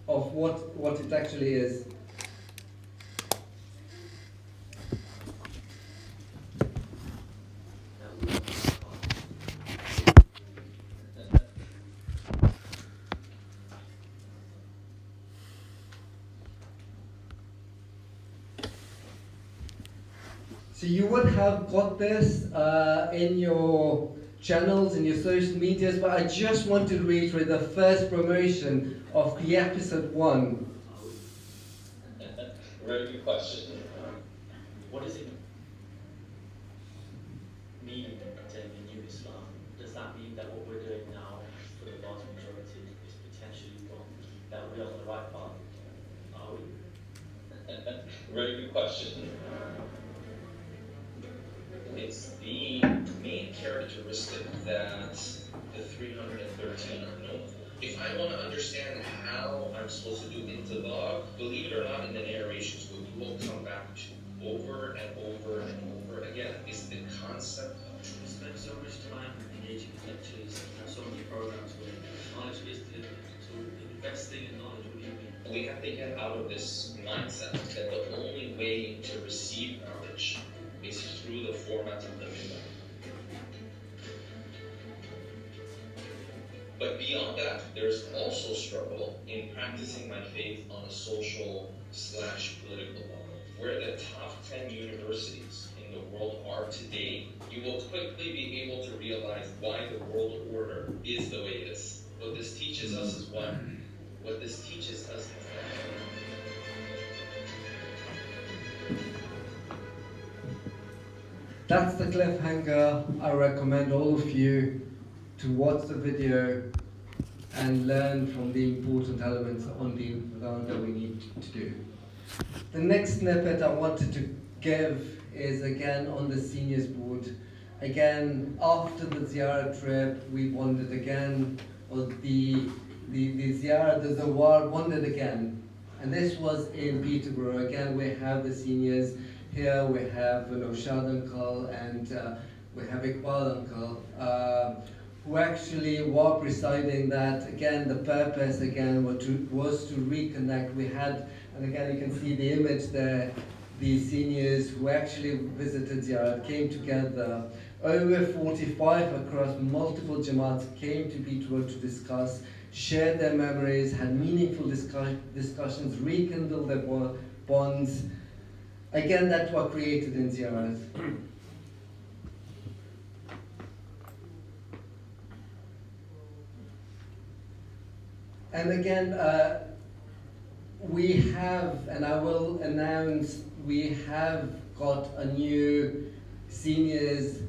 of what it actually is. So you would have got this in your channels, in your social medias, but I just want to reiterate the first promotion of the episode 1. Very good question. What does it mean to the new Islam? Does that mean that what we're doing now for the vast majority is potentially wrong? That we're on the right path? Are we? Very good question. It's the main characteristic that the 313 are known for. If I want to understand how I'm supposed to do intibaq, believe it or not, in the narrations, what you will come back to over and over and over again is the concept of truth. We spend so much time engaging in lectures and so many programs where knowledge is delivered. So investing in knowledge, what do you mean? We have to get out of this mindset that the only way to receive knowledge is through the format of the Milah. But beyond that, there's also struggle in practicing my faith on a social/political level. Where the top 10 universities in the world are today, you will quickly be able to realize why the world order is the way it is. What this teaches us is what? What this teaches us is that that's the cliffhanger. I recommend all of you to watch the video and learn from the important elements on the ground that we need to do. The next snippet I wanted to give is again on the seniors board. Again, after the Ziyarah trip, we bonded again, or the Ziyarah, the Zawar bonded again. And this was in Peterborough. Again, we have the seniors here, we have Naushad uncle, and we have Iqbal uncle, who actually were presiding that. Again, the purpose again was to reconnect. We had, and again you can see the image there, the seniors who actually visited Ziyarah came together. Over 45 across multiple Jamaats came to Peterborough to discuss, shared their memories, had meaningful discussions, rekindled their bonds. Again, that's what created in Ziyarah. And again, we have, and I will announce, we have got a new seniors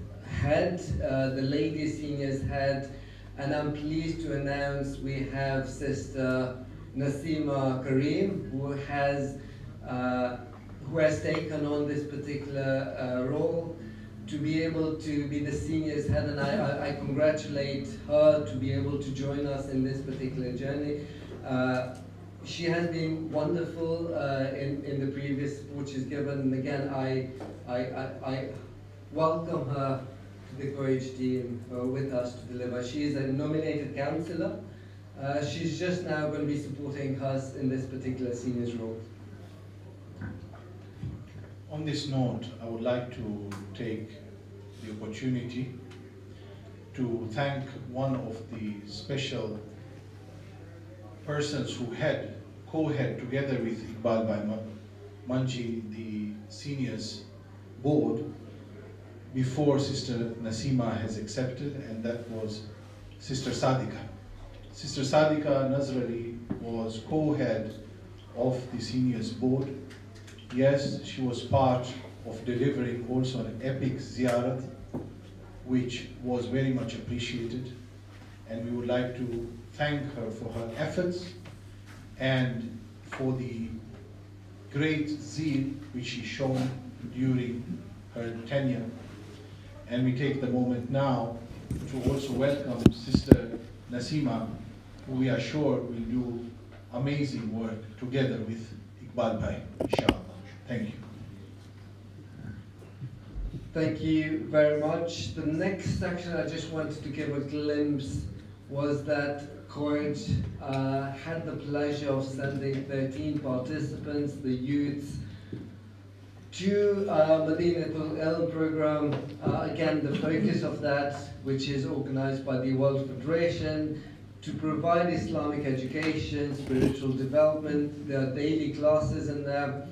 head, the lady seniors head, and I'm pleased to announce we have Sister Nasima Karim, who has taken on this particular role to be able to be the seniors head, and I congratulate her to be able to join us in this particular journey. She has been wonderful in the previous support she's given, and again I welcome her to the CoEJ team with us to deliver. She is a nominated councillor. She's just now going to be supporting us in this particular seniors role. On this note, I would like to take the opportunity to thank one of the special persons who co-head together with Iqbal Bhai Manji, the seniors board, before Sister Nasima has accepted, and that was Sister Sadika. Sister Sadika Nazrali was co-head of the seniors board. Yes, she was part of delivering also an epic ziyarat, which was very much appreciated, and we would like to thank her for her efforts and for the great zeal which she shown during her tenure. And we take the moment now to also welcome Sister Nasima, who we are sure will do amazing work together with Iqbal Bhai, inshallah. Thank you. Thank you very much. The next section I just wanted to give a glimpse was that CoEJ had the pleasure of sending 13 participants, the youths, to Madinatul Ilm program. Again, the focus of that, which is organized by the World Federation, to provide Islamic education, spiritual development. There are daily classes in there.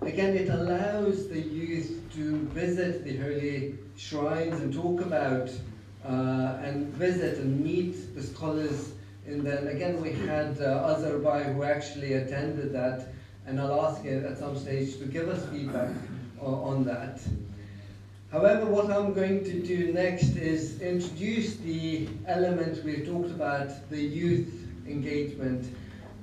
Again, it allows the youth to visit the holy shrines and talk about and visit and meet the scholars. And then again, we had Azerbaijan who actually attended that, and I'll ask it at some stage to give us feedback on that. However, what I'm going to do next is introduce the element we've talked about, the youth engagement.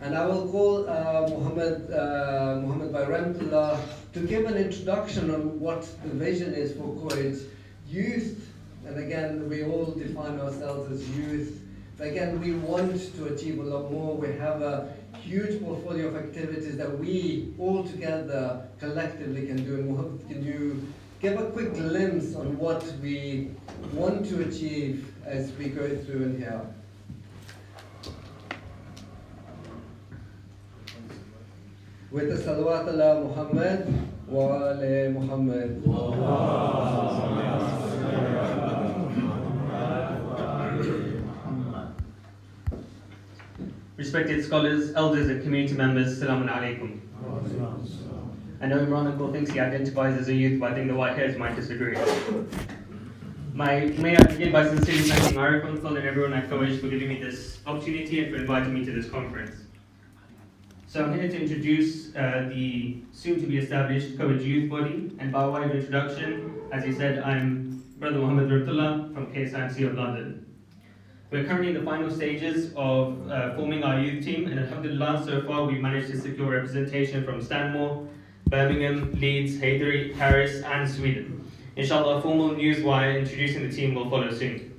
And I will call Muhammad Bayramtullah to give an introduction on what the vision is for CoEJ. Youth, and again, we all define ourselves as youth. But again, we want to achieve a lot more. We have a huge portfolio of activities that we all together collectively can do. And Muhammad, can you give a quick glimpse on what we want to achieve as we go through in here? With the salawat ala Muhammad wa ala Muhammad. Respected scholars, elders and community members, Assalamu alaikum. I know Imran Uncle thinks he identifies as a youth, but I think the white hairs might disagree. May I begin by sincerely thanking Arif Uncle and everyone at CoEJ for giving me this opportunity and for inviting me to this conference. So I'm here to introduce the soon-to-be established CoEJ youth body, and by way of introduction, as he said, I'm Brother Muhammad Bayramtullah from KSIMC of London. We're currently in the final stages of forming our youth team, and alhamdulillah, so far we've managed to secure representation from Stanmore, Birmingham, Leeds, Haybury, Paris, and Sweden. Inshallah, formal news via introducing the team will follow soon.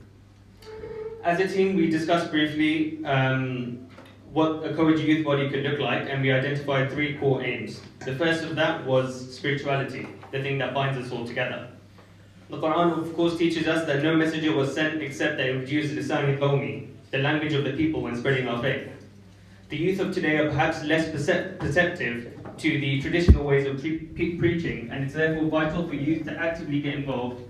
As a team, we discussed briefly what a CoEJ youth body could look like, and we identified 3 core aims. The first of that was spirituality, the thing that binds us all together. The Quran, of course, teaches us that no messenger was sent except that it would use lisan qawmi, the language of the people, when spreading our faith. The youth of today are perhaps less perceptive to the traditional ways of preaching, and it's therefore vital for youth to actively get involved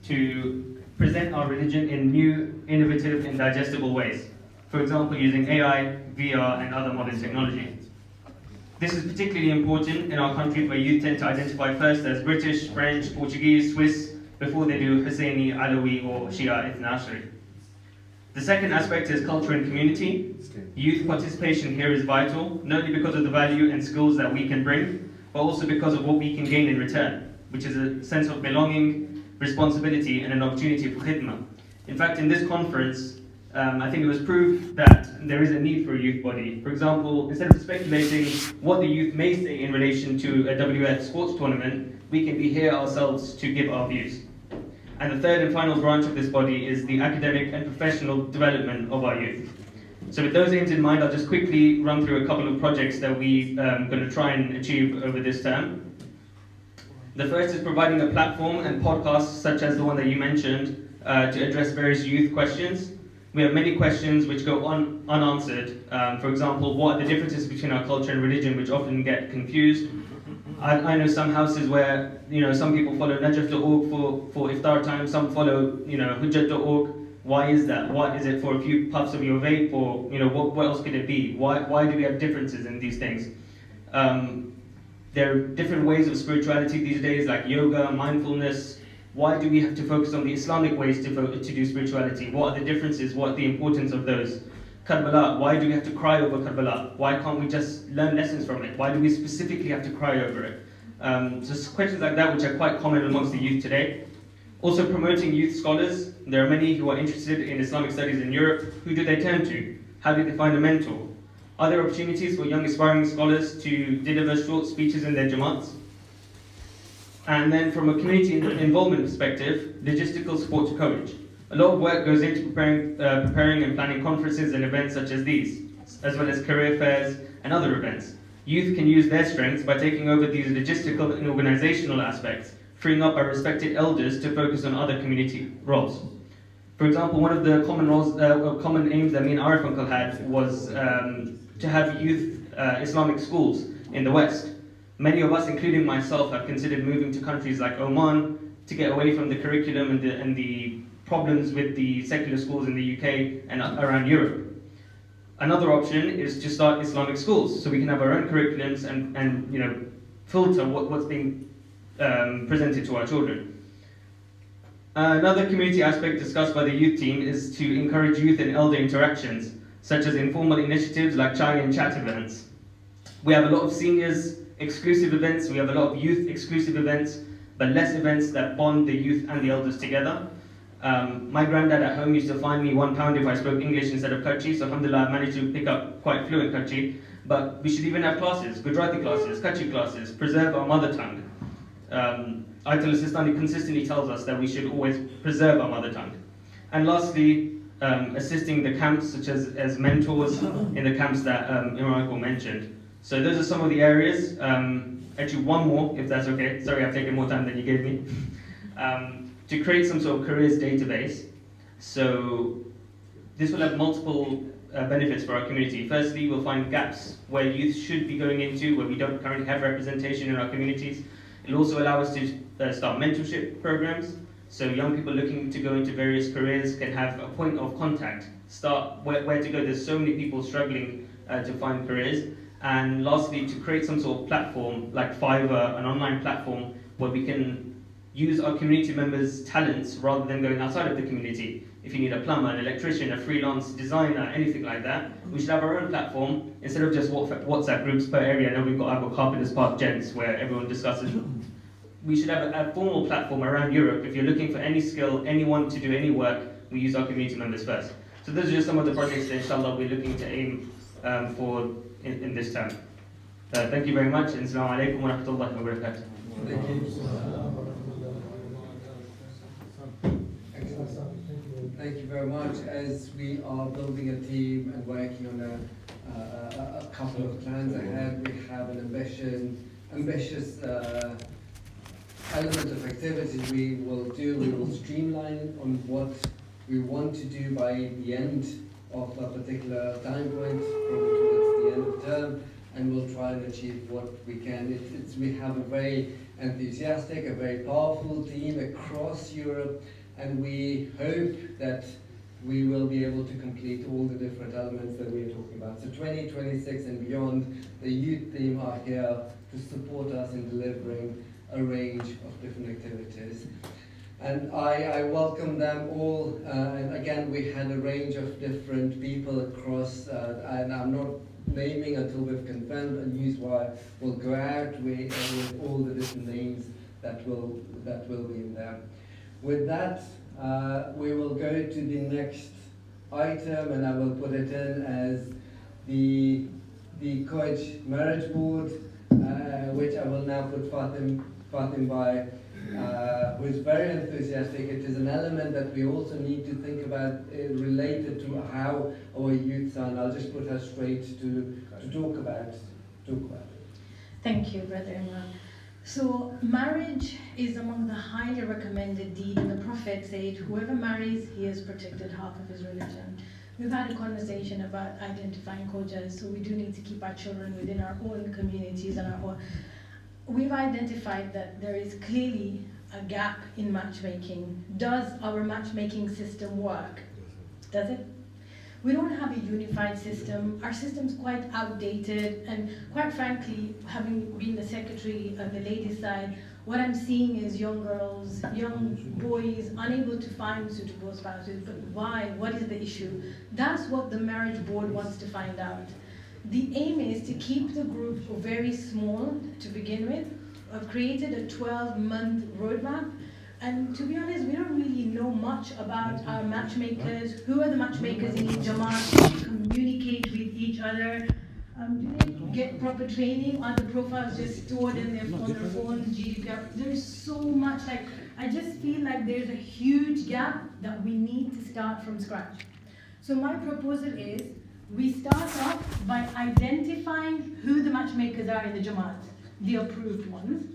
to present our religion in new, innovative, and digestible ways. For example, using AI, VR, and other modern technology. This is particularly important in our country where youth tend to identify first as British, French, Portuguese, Swiss, before they do Husseini, Alawi, or Shia Ithna Ashari. The second aspect is culture and community. Youth participation here is vital, not only because of the value and skills that we can bring, but also because of what we can gain in return, which is a sense of belonging, responsibility, and an opportunity for khidmah. In fact, in this conference, I think it was proof that there is a need for a youth body. For example, instead of speculating what the youth may say in relation to a WF sports tournament, we can be here ourselves to give our views. And the third and final branch of this body is the academic and professional development of our youth. So with those aims in mind, I'll just quickly run through a couple of projects that we're going to try and achieve over this term. The first is providing a platform and podcasts such as the one that you mentioned to address various youth questions. We have many questions which go unanswered. For example, what are the differences between our culture and religion, which often get confused? I know some houses where some people follow najaf.org for iftar time, some follow hujjat.org. Why is that? What is it for a few puffs of your vape, or what else could it be? Why do we have differences in these things? There are different ways of spirituality these days, like yoga, mindfulness. Why do we have to focus on the Islamic ways to do spirituality? What are the differences? What are the importance of those? Karbala, why do we have to cry over Karbala? Why can't we just learn lessons from it? Why do we specifically have to cry over it? So questions like that, which are quite common amongst the youth today. Also promoting youth scholars. There are many who are interested in Islamic studies in Europe. Who do they turn to? How do they find a mentor? Are there opportunities for young aspiring scholars to deliver short speeches in their Jamaats? And then from a community involvement perspective, logistical support to CoEJ. A lot of work goes into preparing and planning conferences and events such as these, as well as career fairs and other events. Youth can use their strengths by taking over these logistical and organizational aspects, freeing up our respected elders to focus on other community roles. For example, one of the common aims that me and Arif Uncle had was to have youth Islamic schools in the West. Many of us, including myself, have considered moving to countries like Oman to get away from the curriculum and the problems with the secular schools in the UK and around Europe. Another option is to start Islamic schools, so we can have our own curriculums and filter what's being presented to our children. Another community aspect discussed by the youth team is to encourage youth and elder interactions, such as informal initiatives like chai and chat events. We have a lot of seniors exclusive events, we have a lot of youth exclusive events, but less events that bond the youth and the elders together. My granddad at home used to fine me £1 if I spoke English instead of Kutchi, so alhamdulillah I managed to pick up quite fluent Kutchi. But we should even have classes, Gujarati classes, Kutchi classes, preserve our mother tongue. Ayatul Sistani consistently tells us that we should always preserve our mother tongue. And lastly, assisting the camps, such as mentors in the camps that Imran mentioned. So those are some of the areas. Actually, one more, if that's okay. Sorry, I've taken more time than you gave me. To create some sort of careers database. So this will have multiple benefits for our community. Firstly, we'll find gaps where youth should be going into, where we don't currently have representation in our communities. It'll also allow us to start mentorship programs. So young people looking to go into various careers can have a point of contact, start where to go. There's so many people struggling to find careers. And lastly, to create some sort of platform like Fiverr, an online platform where we can use our community members' talents rather than going outside of the community. If you need a plumber, an electrician, a freelance designer, anything like that, we should have our own platform instead of just WhatsApp groups per area. I know we've got Carpenters Park Gents where everyone discusses. We should have a formal platform around Europe. If you're looking for any skill, anyone to do any work, we use our community members first. So those are just some of the projects that inshallah we're looking to aim for in this term. Thank you very much, and Assalamu alaikum wa rahmatullahi wa barakatuh. Thank you. Thank you very much. As we are building a team and working on a couple of plans ahead, we have an ambitious element of activities we will do. We will streamline on what we want to do by the end of a particular time point, probably towards the end of term, and we'll try and achieve what we can. We have a very enthusiastic, a very powerful team across Europe, and we hope that we will be able to complete all the different elements that we are talking about. So 2026 and beyond, the youth team are here to support us in delivering a range of different activities. And I welcome them all, and again we had a range of different people across, and I'm not naming until we've confirmed, a newswire will go out with all the different names that will be in there. With that, we will go to the next item, and I will put it in as the CoEJ Marriage Board, which I will now put Fatim by, who is very enthusiastic. It is an element that we also need to think about related to how our youth are, and I'll just put her straight to talk about it. Thank you, Brother Imran. So marriage is among the highly recommended deed, and the Prophet said, whoever marries, he has protected half of his religion. We've had a conversation about identifying coaches, so we do need to keep our children within our own communities and our own. We've identified that there is clearly a gap in matchmaking. Does our matchmaking system work? Does it? We don't have a unified system. Our system's quite outdated, and quite frankly, having been the secretary of the ladies' side, what I'm seeing is young girls, young boys unable to find suitable spouses. But why? What is the issue? That's what the marriage board wants to find out. The aim is to keep the group very small to begin with. I've created a 12-month roadmap. And to be honest, we don't really know much about our matchmakers. Who are the matchmakers in each Jamaat? Do they communicate with each other? Do they get proper training? Are the profiles just stored on their phones, GDPR? There's so much, I just feel like there's a huge gap that we need to start from scratch. So my proposal is, we start off by identifying who the matchmakers are in the Jamaat, the approved ones.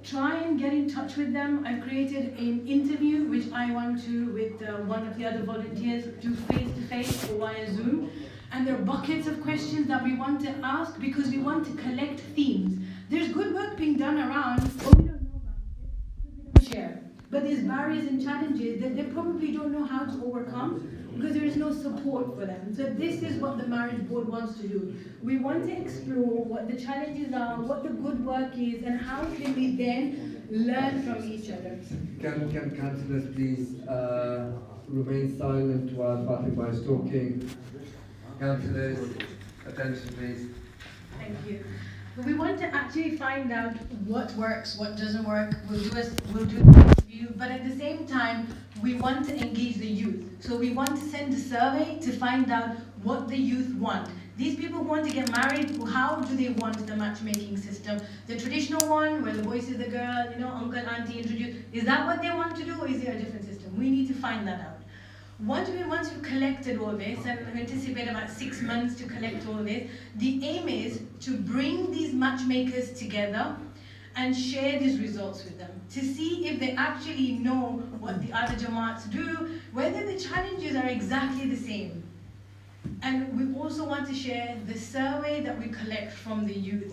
Try and get in touch with them. I've created an interview which I want to, with one of the other volunteers, do face-to-face or via Zoom. And there are buckets of questions that we want to ask because we want to collect themes. There's good work being done around, but we don't know about it, so we don't share. But there's barriers and challenges that they probably don't know how to overcome because there is no support for them. So this is what the marriage board wants to do. We want to explore what the challenges are, what the good work is, and how can we then learn from each other. Can councillors please remain silent while Fatima is talking? Councillors, attention please. Thank you. We want to actually find out what works, what doesn't work. We'll do the review, but at the same time, we want to engage the youth. So we want to send a survey to find out what the youth want. These people who want to get married, how do they want the matchmaking system? The traditional one, where the boy sees the girl, uncle, auntie introduce, is that what they want to do, or is there a different system? We need to find that out. Once we've collected all this, and we anticipate about 6 months to collect all this, the aim is to bring these matchmakers together and share these results with them, to see if they actually know what the other Jamaats do, whether the challenges are exactly the same. And we also want to share the survey that we collect from the youth.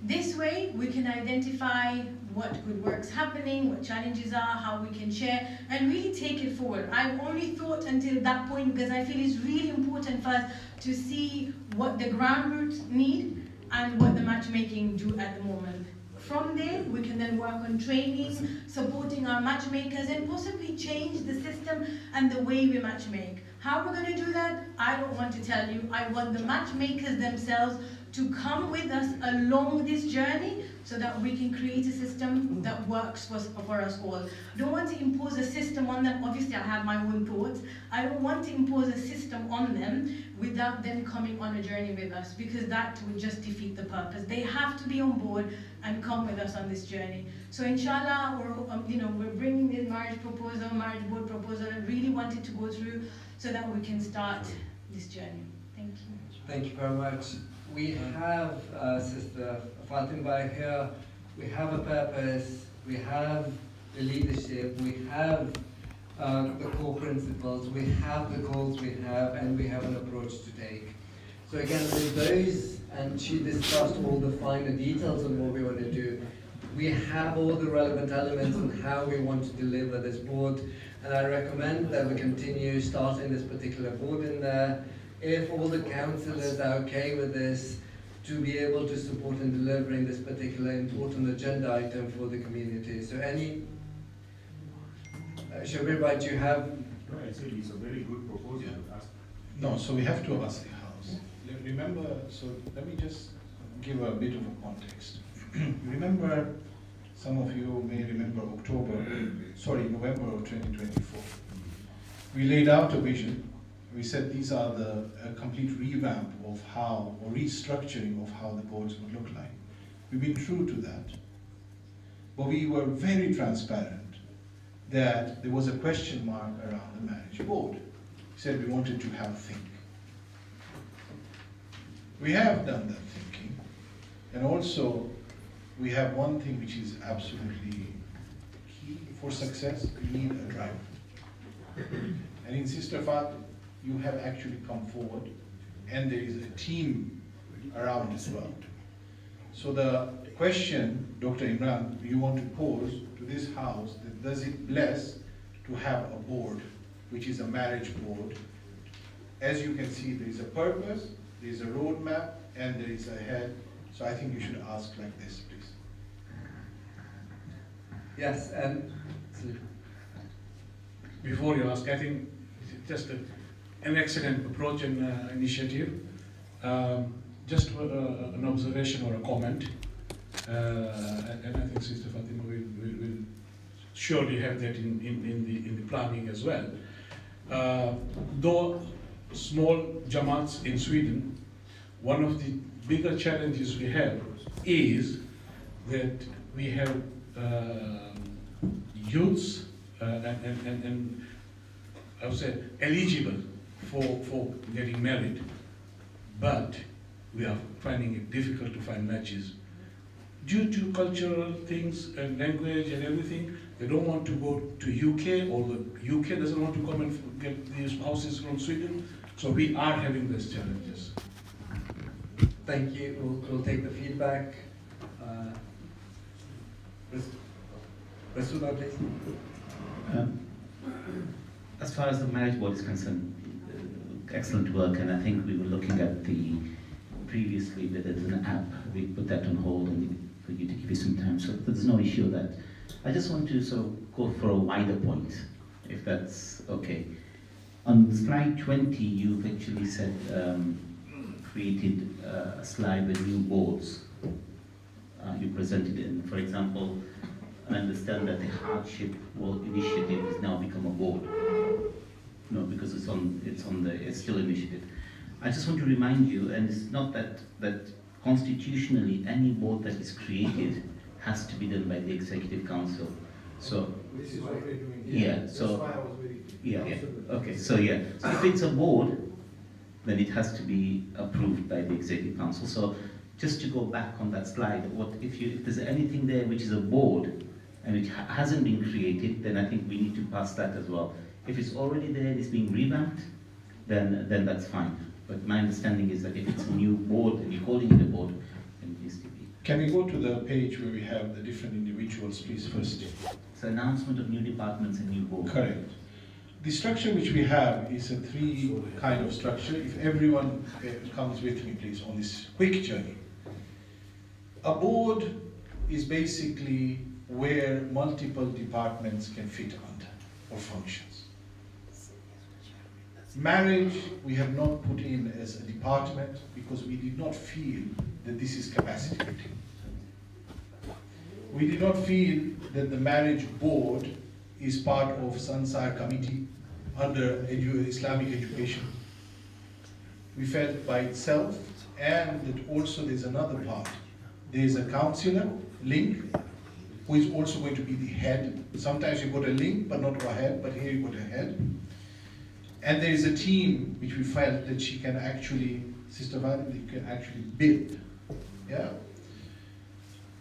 This way, we can identify what good work's happening, what challenges are, how we can share, and really take it forward. I've only thought until that point because I feel it's really important for us to see what the ground roots need and what the matchmaking do at the moment. From there, we can then work on training, supporting our matchmakers, and possibly change the system and the way we matchmake. How we're going to do that, I don't want to tell you. I want the matchmakers themselves to come with us along this journey so that we can create a system that works for us all. I don't want to impose a system on them. Obviously, I have my own thoughts. I don't want to impose a system on them without them coming on a journey with us, because that would just defeat the purpose. They have to be on board and come with us on this journey. So inshallah, we're bringing this marriage board proposal, and really wanted to go through so that we can start this journey. Thank you. Thank you very much. We have Sister Fatima here. We have a purpose. We have the leadership. We have the core principles. We have the goals we have, and we have an approach to take. So again, with those, and she discussed all the finer details on what we want to do. We have all the relevant elements on how we want to deliver this board, and I recommend that we continue starting this particular board in there. If all the councillors are okay with this, to be able to support in delivering this particular important agenda item for the community. So Shabir, do you have? No, I said it's a very good proposal. No, so we have to ask the House. Remember, so let me just give a bit of a context. You remember, some of you may remember November of 2024. We laid out a vision. We said these are a complete revamp of how, or restructuring of how the boards would look like. We've been true to that. But we were very transparent that there was a question mark around the marriage board. We said we wanted to have think. We have done that thinking, and also we have one thing which is absolutely key for success: we need a driver. And in Sister Fat, you have actually come forward, and there is a team around as well. So the question, Dr. Imran, you want to pose to this House, that does it bless to have a board, which is a marriage board? As you can see, there is a purpose, there is a roadmap, and there is a head. So I think you should ask like this, please. Yes, and before you ask, I think it's just an excellent approach and initiative. Just an observation or a comment, and I think Sister Fatima will surely have that in the planning as well. Though small Jamaats in Sweden, one of the bigger challenges we have is that we have youths and I would say eligible for getting married, but we are finding it difficult to find matches. Due to cultural things and language and everything, they don't want to go to UK, or the UK doesn't want to come and get these houses from Sweden. So we are having these challenges. Thank you. We'll take the feedback. Rasula, please. As far as the marriage board is concerned, excellent work, and I think we were looking at previously that there's an app. We put that on hold and for you to give you some time, so there's no issue with that. I just want to sort of go for a wider point, if that's okay. On slide 20, you've actually said created a slide with new boards. You presented it, and for example, I understand that the hardship initiative has now become a board. No, because it's still an initiative. I just want to remind you, and it's not that constitutionally any board that is created has to be done by the Executive Council. So this is what we're doing. Yeah. That's So why I was very okay. So if it's a board, then it has to be approved by the Executive Council. So just to go back on that slide, if there's anything there which is a board and it hasn't been created, then I think we need to pass that as well. If it's already there and it's being revamped, then that's fine. But my understanding is that if it's a new board and you're calling it a board, then it needs to be. Can we go to the page where we have the different individuals, please, first? It's an announcement of new departments and new boards. Correct. The structure which we have is a three kind of structure. If everyone comes with me, please, on this quick journey. A board is basically where multiple departments can fit under or functions. Marriage, we have not put in as a department because we did not feel that this is capacity building. We did not feel that the marriage board is part of Sansar committee under Islamic education. We felt by itself, and that also there's another part. There's a councillor, Link, who is also going to be the head. Sometimes you've got a link, but not a head, but here you've got a head. And there is a team which we felt that she can actually, Sister Vadi, you can actually build. Yeah.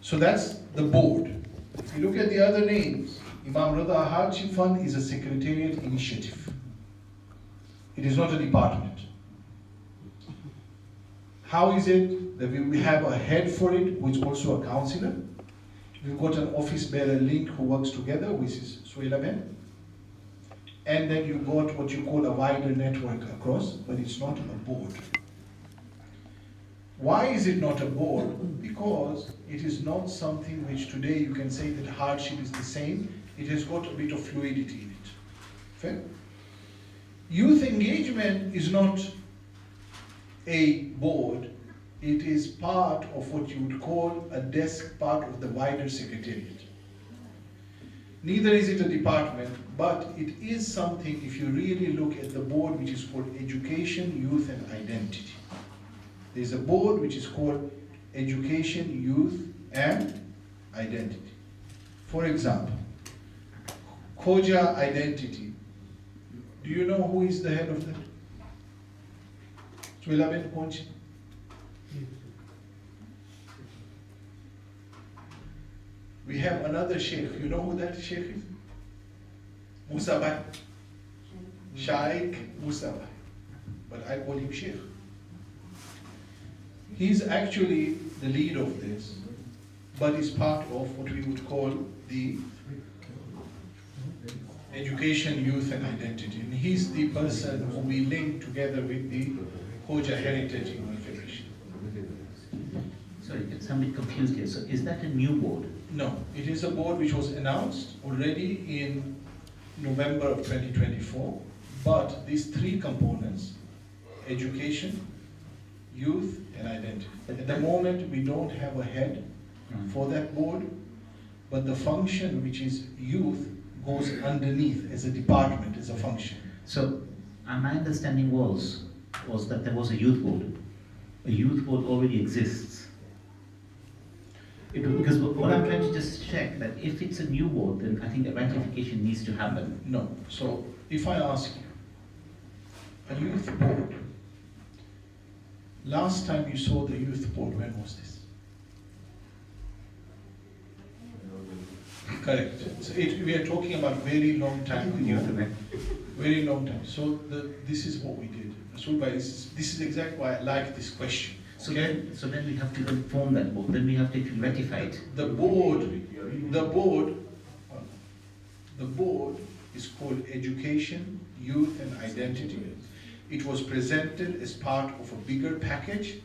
So that's the board. If you look at the other names, Imam Rada Hardship Fund is a Secretariat initiative. It is not a department. How is it that we have a head for it, who is also a councillor? We've got an office bearer, Link, who works together, which is Suela Ben. And then you got what you call a wider network across, but it's not a board. Why is it not a board? Because it is not something which today you can say that hardship is the same. It has got a bit of fluidity in it. Fair? Youth engagement is not a board. It is part of what you would call a desk, part of the wider secretariat. Neither is it a department, but it is something, if you really look at the board, which is called Education, Youth and Identity. There's a board which is called Education, Youth and Identity. For example, CoEJ Identity. Do you know who is the head of that? Suelaben Konchi. We have another sheikh. You know who that sheikh is? Musa Bai. Shaikh Musa Bai. But I call him sheikh. He's actually the lead of this, but is part of what we would call the Education, Youth and Identity. And he's the person who we link together with the CoEJ Heritage Federation. Sorry, I'm a bit confused here. So is that a new board? No, it is a board which was announced already in November of 2024, but these three components, education, youth and identity. At the moment, we don't have a head for that board, but the function, which is youth, goes underneath as a department, as a function. So my understanding was that there was a youth board. A youth board already exists. Because what I'm trying to just check, that if it's a new board, then I think a ratification needs to happen. No. So if I ask you, a youth board, last time you saw the youth board, when was this? Correct. So we are talking about very long time ago. Very long time. So this is what we did. This is exactly why I like this question. So then we have to form that board. Then we have to ratify it. The board is called Education, Youth and Identity. It was presented as part of a bigger package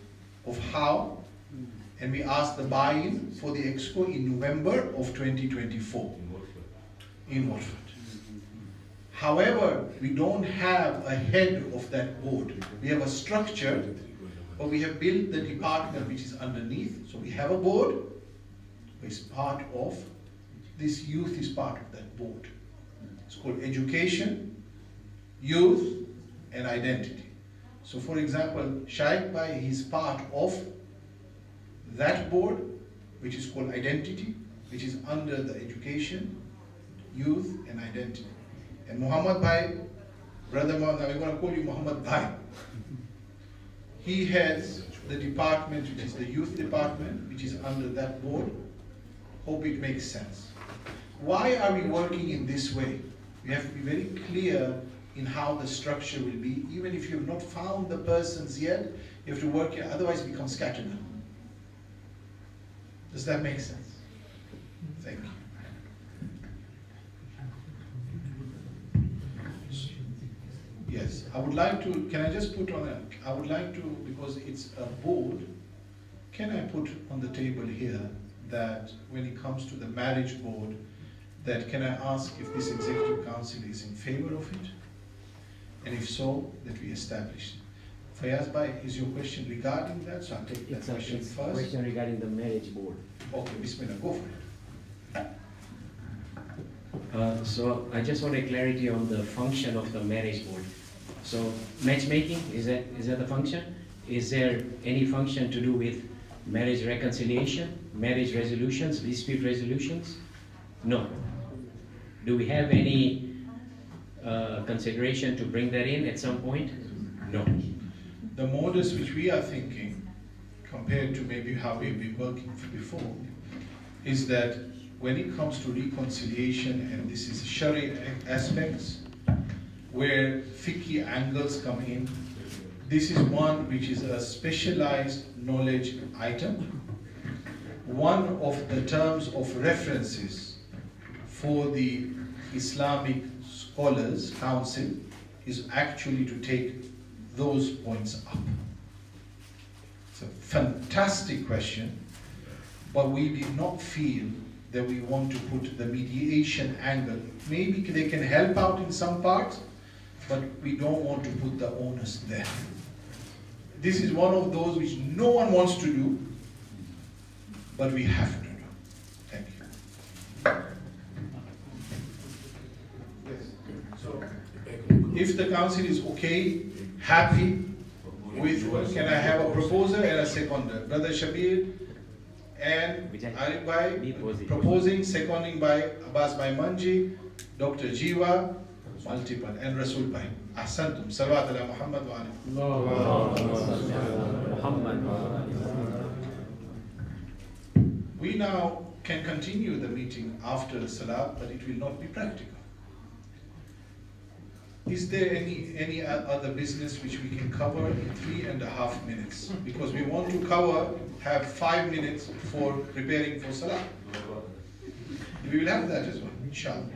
of how, and we asked the buy-in for the expo in November of 2024 in Watford. However, we don't have a head of that board. We have a structure, but we have built the department which is underneath. So we have a board, which is part of, this youth is part of that board. It's called Education, Youth and Identity. So for example, Shaikh Bhai, he's part of that board, which is called Identity, which is under the Education, Youth and Identity. And Muhammad Bhai, brother Muhammad, I'm going to call you Muhammad Bhai. He heads the department, which is the youth department, which is under that board. Hope it makes sense. Why are we working in this way? We have to be very clear in how the structure will be. Even if you have not found the persons yet, you have to work here, otherwise it becomes scattergun. Does that make sense? Thank you. Yes, I would like to, can I just put on I would like to, because it's a board, can I put on the table here that when it comes to the marriage board, that can I ask if this executive council is in favor of it? And if so, that we establish. Fayaz Bhai, is your question regarding that? So I'll take that question It's first. a question regarding the marriage board. Okay, Bismillah, go for it. So I just want a clarity on the function of the marriage board. So matchmaking, is that the function? Is there any function to do with marriage reconciliation, marriage resolutions, dispute resolutions? No. Do we have any consideration to bring that in at some point? No. The modus which we are thinking, compared to maybe how we've been working before, is that when it comes to reconciliation, and this is Sharia aspects, where fiqh angles come in, this is one which is a specialized knowledge item. One of the terms of references for the Islamic Scholars Council is actually to take those points up. It's a fantastic question, but we did not feel that we want to put the mediation angle. Maybe they can help out in some parts, but we don't want to put the onus there. This is one of those which no one wants to do, but we have to do. Thank you. Yes. So, if the council is okay, happy with, can I have a proposer and a seconder? Brother Shabir and Arif Bhai proposing, seconding by Abbas Bhai Manji, Dr. Jiwa, multiple, and Rasul Bhai. Ahsantum. Salawat ala Muhammad wa ala. We now can continue the meeting after the Salat, but it will not be practical. Is there any other business which we can cover in 3.5 minutes? Because we want to have 5 minutes for preparing for Salah. We will have that as well, inshallah.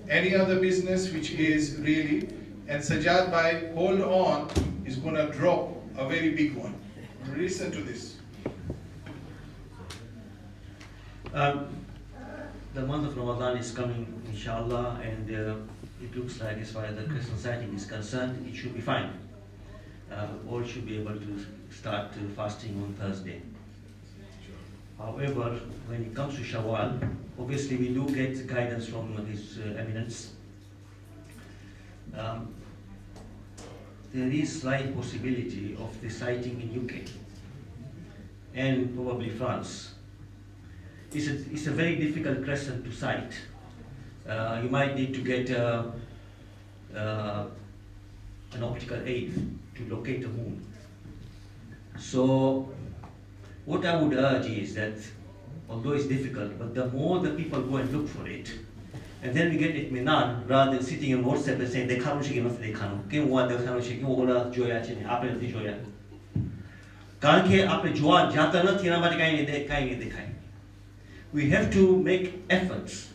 Any other business which is really, and Sajjad Bhai, hold on, is going to drop a very big one. Listen to this. The month of Ramadan is coming, inshallah, and it looks like, as far as the Christian sighting is concerned, it should be fine. All should be able to start fasting on Thursday. However, when it comes to Shawwal, obviously we do get guidance from His Eminence. There is slight possibility of the sighting in UK and probably France. It's a very difficult crescent to sight. You might need to get an optical aid to locate the moon. So what I would urge is that, although it's difficult, but the more the people go and look for it, and then we get it minan, rather than sitting on WhatsApp and saying, they can't shake enough, they can't. Kim one, they can't shake, you wanna joya chini, apple joya. Can't get apple joa, jatana, tina, they kind. We have to make efforts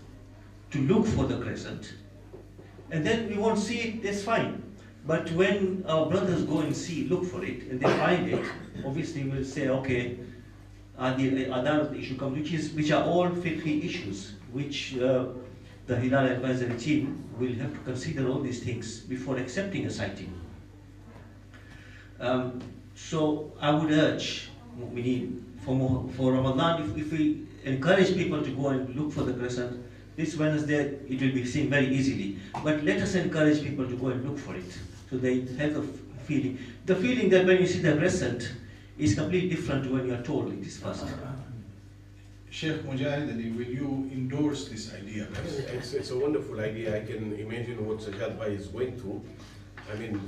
to look for the crescent, and then we won't see it, that's fine. But when our brothers go and look for it, and they find it, obviously we'll say, okay, the other issue comes, which are all fiqhi issues, which the Hilal advisory team will have to consider all these things before accepting a sighting. So I would urge, for Ramadan, if we encourage people to go and look for the crescent, this Wednesday it will be seen very easily. But let us encourage people to go and look for it, so they have the feeling. The feeling that when you see the crescent is completely different to when you are told it is first. Sheikh Mujahid Ali, will you endorse this idea? It's a wonderful idea. I can imagine what Sajjad Bhai is going through. I mean,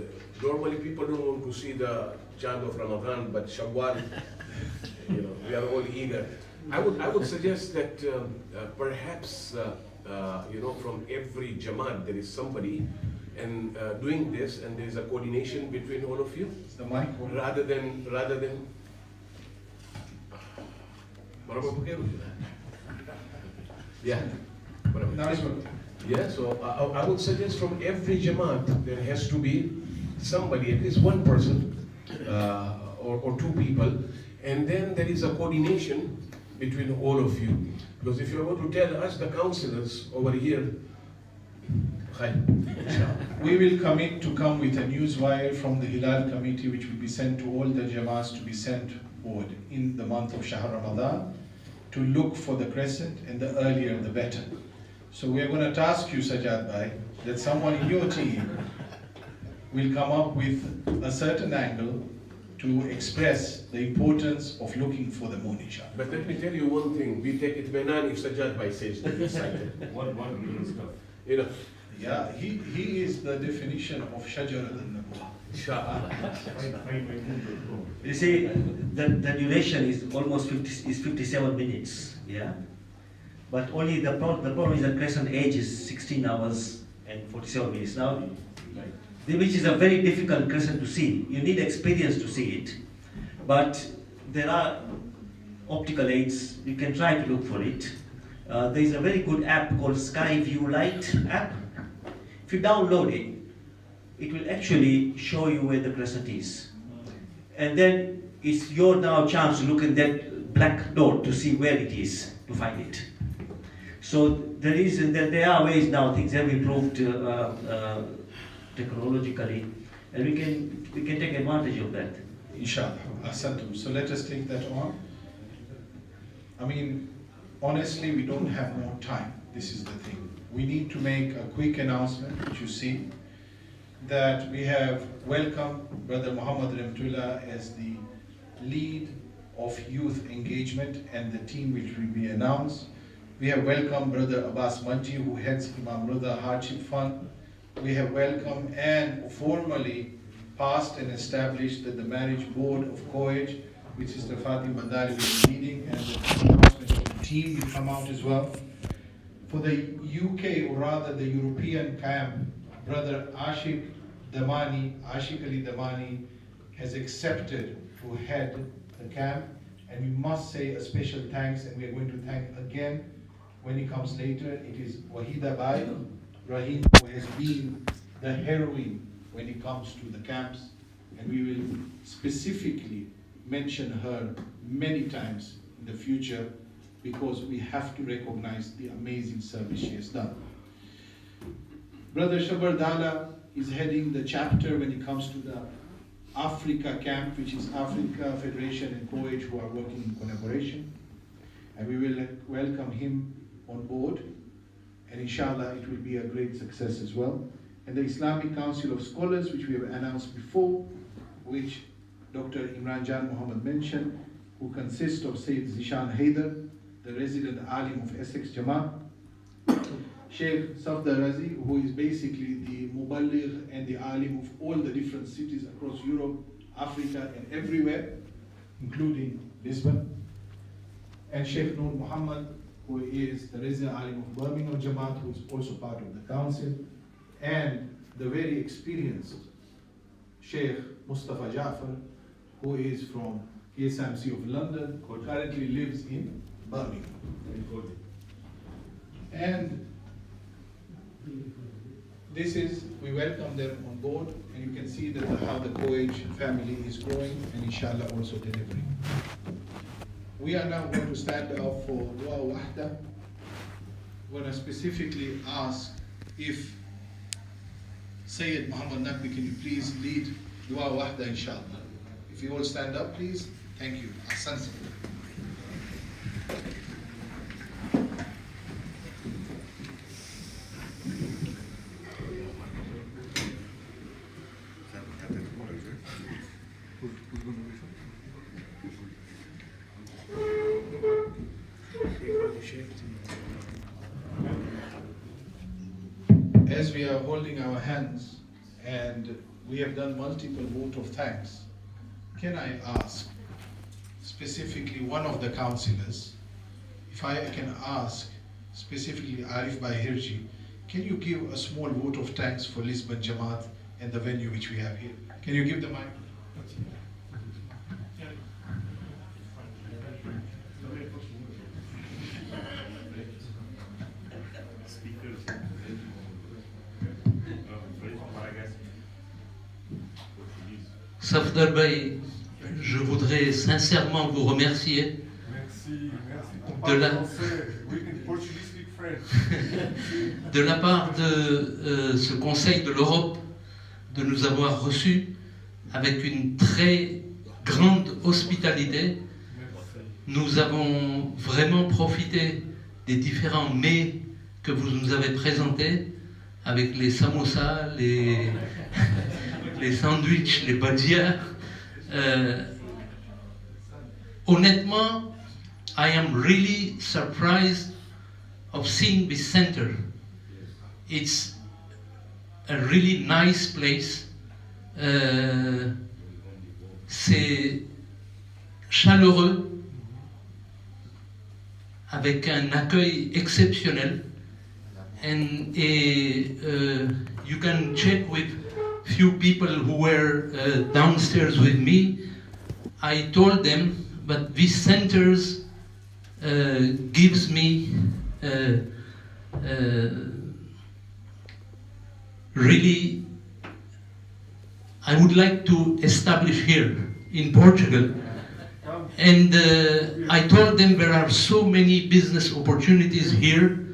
normally people don't want to see the chant of Ramadan, but Shawwal, we are all eager. I would suggest that perhaps from every Jamaat there is somebody and doing this, and there is a coordination between all of you. The mic. Rather than. Yeah. Yeah. So I would suggest from every Jamaat there has to be somebody, at least one person or two people, and then there is a coordination between all of you. Because if you're going to tell us, the councillors over here, We will commit to come with a newswire from the Hilal committee, which will be sent to all the Jamaats to be sent forward in the month of Shahr Ramadan to look for the crescent, and the earlier the better. So we are going to task you, Sajjad Bhai, that someone in your team will come up with a certain angle to express the importance of looking for the moon, inshallah. But let me tell you one thing, we take it banan if Sajjad Bhai says that it's excited. One million stuff. You know. Yeah, he is the definition of Shajarat al-Nabuwah. You see, the duration is almost 57 minutes, yeah? But only the problem is the crescent age is 16 hours and 47 minutes now, which is a very difficult crescent to see. You need experience to see it. But there are optical aids, you can try to look for it. There is a very good app called Sky View Light app. If you download it, it will actually show you where the crescent is. And then it's your now chance to look at that black dot to see where it is, to find it. So there are ways now, things have improved technologically, and we can take advantage of that. Inshallah. Ahsantum. So let us take that on. I mean, honestly, we don't have more time. This is the thing. We need to make a quick announcement, which you see, that we have welcomed Brother Muhammad Ramtullah as the lead of youth engagement and the team which will be announced. We have welcomed Brother Abbas Manji, who heads Imam Rida Hardship Fund. We have welcomed and formally passed and established that the marriage board of CoEJ, which is the Fatima Badali will be leading, and the team will come out as well. For the UK, or rather the European camp, Brother Ashik Ali Damani has accepted to head the camp, and we must say a special thanks, and we are going to thank again when he comes later. It is Wahida Bai Rahim, who has been the heroine when it comes to the camps, and we will specifically mention her many times in the future, because we have to recognize the amazing service she has done. Brother Shabar Dala is heading the chapter when it comes to the Africa camp, which is Africa Federation and CoEJ, who are working in collaboration. And we will welcome him on board, and inshallah it will be a great success as well. And the Islamic Council of Scholars, which we have announced before, which Dr. Imran Jan Muhammad mentioned, who consists of Sayyid Zishan Haider, the resident alim of Essex Jamaat, Sheikh Safdar Razi, who is basically the muballigh and the alim of all the different cities across Europe, Africa, and everywhere, including Lisbon, and Sheikh Noor Muhammad, who is the resident alim of Birmingham Jamaat, who is also part of the council, and the very experienced Sheikh Mustafa Jafar, who is from KSMC of London, who currently lives in Birmingham. And this is, we welcome them on board, and you can see that how the CoEJ family is growing, and inshallah also delivering. We are now going to stand up for Dua Wahda. We're going to specifically ask if Sayyid Muhammad Naqvi, can you please lead Dua Wahda, inshallah. If you all stand up, please. Thank you. Ahsantum. As we are holding our hands and we have done multiple vote of thanks, can I ask specifically one of the councillors, if I can ask specifically Arif Bhai Hirji, can you give a small vote of thanks for Lisbon Jamaat and the venue which we have here? Can you give the mic? Safdar Bhai, je voudrais sincèrement vous remercier de la part de ce Conseil de l'Europe de nous avoir reçus avec une très grande hospitalité. Nous avons vraiment profité des différents mets que vous nous avez présentés, avec les samosas, les sandwichs, les bhajia. Honnêtement, I am really surprised of seeing this center. It's a really nice place. C'est chaleureux, avec un accueil exceptionnel. And you can check with few people who were downstairs with me. I told them, but these centers gives me really, I would like to establish here in Portugal. And I told them there are so many business opportunities here,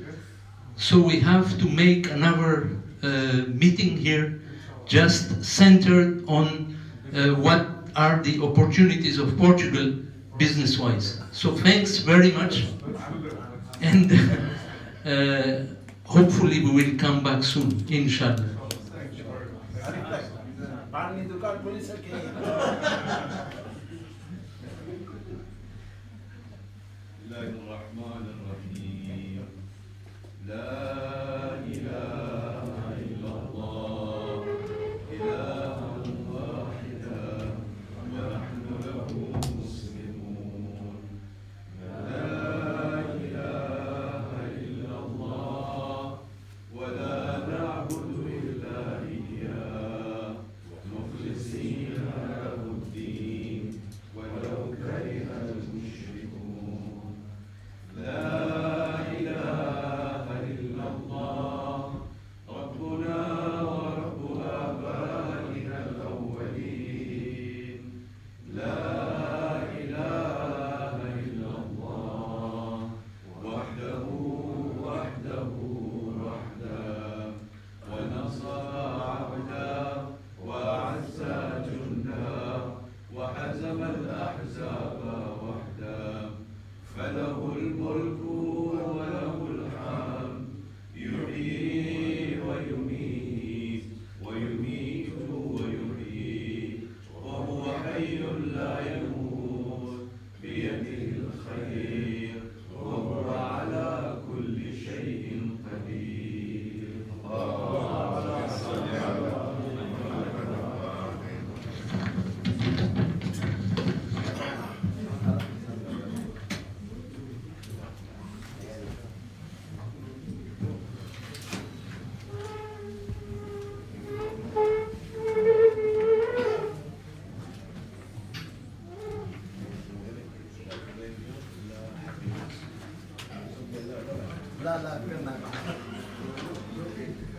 so we have to make another meeting here just centered on what are the opportunities of Portugal business-wise. So thanks very much, and hopefully we will come back soon, inshallah. لا لا كنا